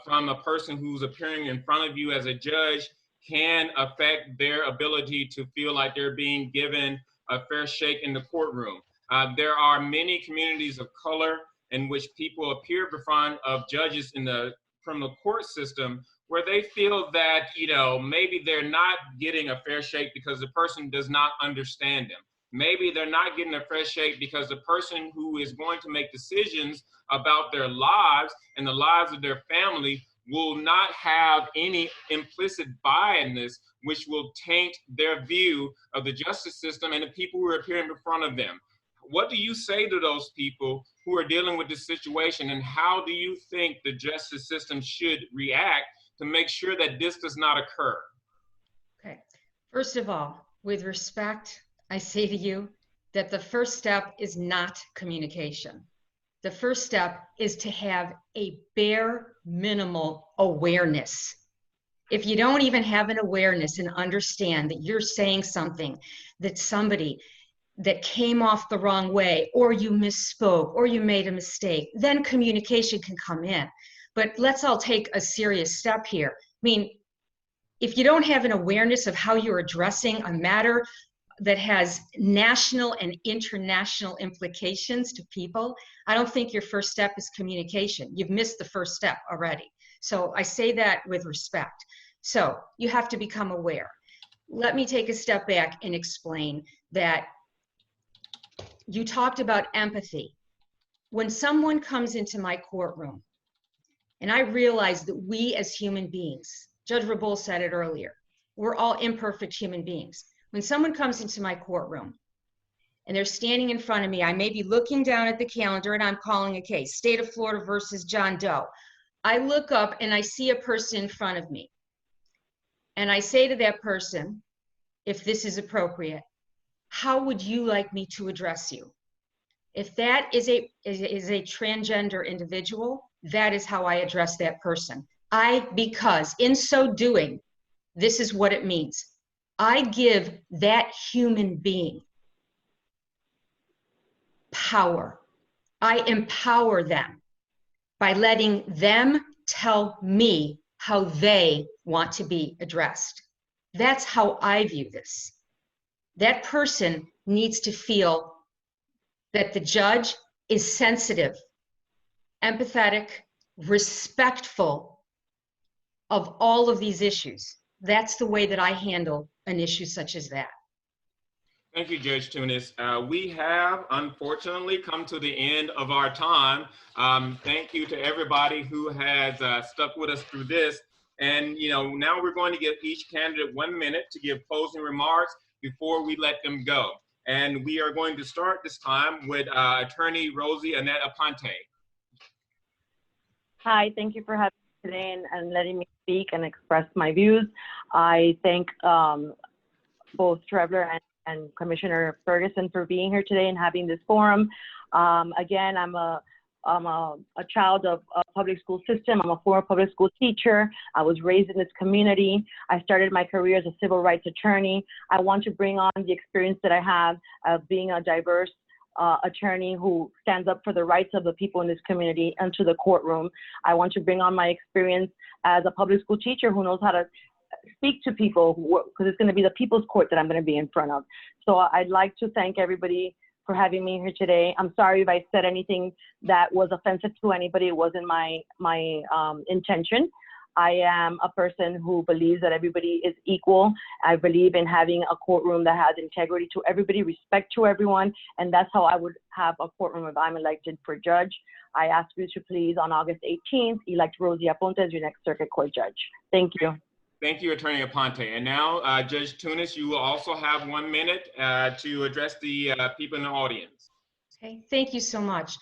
from a person who's appearing in front of you as a judge can affect their ability to feel like they're being given a fair shake in the courtroom. There are many communities of color in which people appear before of judges in the criminal court system where they feel that, maybe they're not getting a fair shake because the person does not understand them. Maybe they're not getting a fair shake because the person who is going to make decisions about their lives and the lives of their family will not have any implicit biasness, which will taint their view of the justice system and the people who are appearing in front of them. What do you say to those people who are dealing with this situation, and how do you think the justice system should react to make sure that this does not occur? Okay. First of all, with respect, I say to you that the first step is not communication. The first step is to have a bare minimal awareness. If you don't even have an awareness and understand that you're saying something that somebody that came off the wrong way, or you misspoke, or you made a mistake, then communication can come in. But let's all take a serious step here. I mean, if you don't have an awareness of how you're addressing a matter that has national and international implications to people, I don't think your first step is communication. You've missed the first step already. So I say that with respect. So you have to become aware. Let me take a step back and explain that you talked about empathy. When someone comes into my courtroom, and I realize that we as human beings, Judge Rebull said it earlier, we're all imperfect human beings. When someone comes into my courtroom and they're standing in front of me, I may be looking down at the calendar and I'm calling a case, State of Florida versus John Doe. I look up and I see a person in front of me. And I say to that person, if this is appropriate, how would you like me to address you? If that is a transgender individual, that is how I address that person. Because in so doing, this is what it means. I give that human being power. I empower them by letting them tell me how they want to be addressed. That's how I view this. That person needs to feel that the judge is sensitive, empathetic, respectful of all of these issues. That's the way that I handle an issue such as that. Thank you, Judge Tunis. We have, unfortunately, come to the end of our time. Thank you to everybody who has stuck with us through this. And, now we're going to give each candidate 1 minute to give closing remarks before we let them go. And we are going to start this time with Attorney Rosie Annette Aponte. Hi, thank you for having me today and letting me speak and express my views. I thank both Trevor and Commissioner Ferguson for being here today and having this forum. Again, I'm a child of a public school system. I'm a former public school teacher. I was raised in this community. I started my career as a civil rights attorney. I want to bring on the experience that I have of being a diverse attorney who stands up for the rights of the people in this community into the courtroom. I want to bring on my experience as a public school teacher who knows how to speak to people, because it's going to be the people's court that I'm going to be in front of. So I'd like to thank everybody for having me here today. I'm sorry if I said anything that was offensive to anybody. It wasn't my intention. I am a person who believes that everybody is equal. I believe in having a courtroom that has integrity to everybody, respect to everyone, and that's how I would have a courtroom if I'm elected for judge. I ask you to please, on August 18th, elect Rosy Aponte as your next circuit court judge. Thank you. Thank you, Attorney Aponte. And now, Judge Tunis, you will also have 1 minute to address the people in the audience. Okay, thank you so much.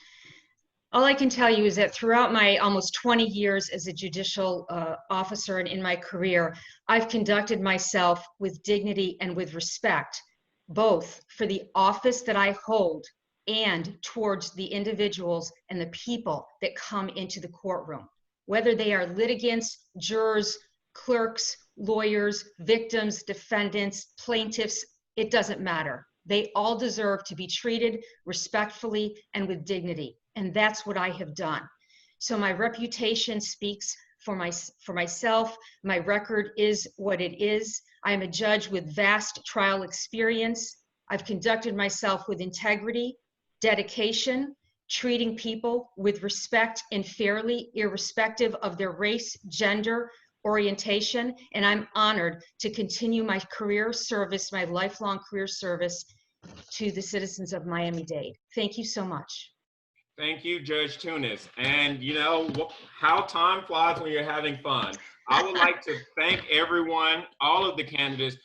All I can tell you is that throughout my almost 20 years as a judicial officer and in my career, I've conducted myself with dignity and with respect, both for the office that I hold and towards the individuals and the people that come into the courtroom, whether they are litigants, jurors, clerks, lawyers, victims, defendants, plaintiffs, it doesn't matter. They all deserve to be treated respectfully and with dignity. And that's what I have done. So my reputation speaks for myself. My record is what it is. I am a judge with vast trial experience. I've conducted myself with integrity, dedication, treating people with respect and fairly, irrespective of their race, gender, orientation, and I'm honored to continue my career service, my lifelong career service to the citizens of Miami-Dade. Thank you so much. Thank you, Judge Tunis. And you know how time flies when you're having fun. I would like to thank everyone, all of the candidates,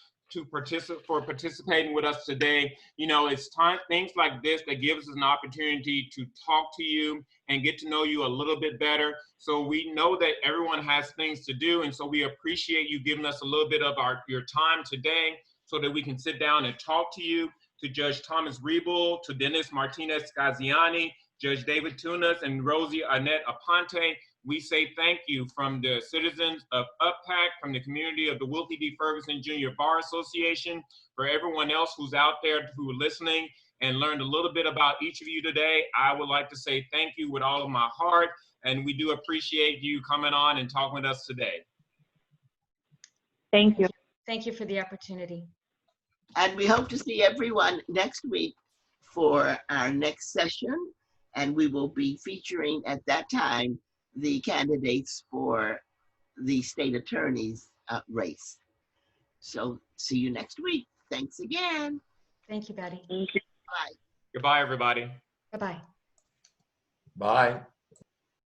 for participating with us today. You know, it's things like this that gives us an opportunity to talk to you and get to know you a little bit better. So we know that everyone has things to do, and so we appreciate you giving us a little bit of your time today so that we can sit down and talk to you. To Judge Thomas Rebull, to Denise Martinez-Scanziani, Judge David Tunis, and Rosy Annette Aponte, we say thank you from the citizens of UP-PAC, from the community of the Wilkie D. Ferguson Jr. Bar Association, for everyone else who's out there who are listening and learned a little bit about each of you today. I would like to say thank you with all of my heart, and we do appreciate you coming on and talking with us today. Thank you. Thank you for the opportunity. And we hope to see everyone next week for our next session. And we will be featuring at that time the candidates for the state attorney's race. So see you next week. Thanks again. Thank you, Betty. Bye. Goodbye, everybody. Bye-bye. Bye.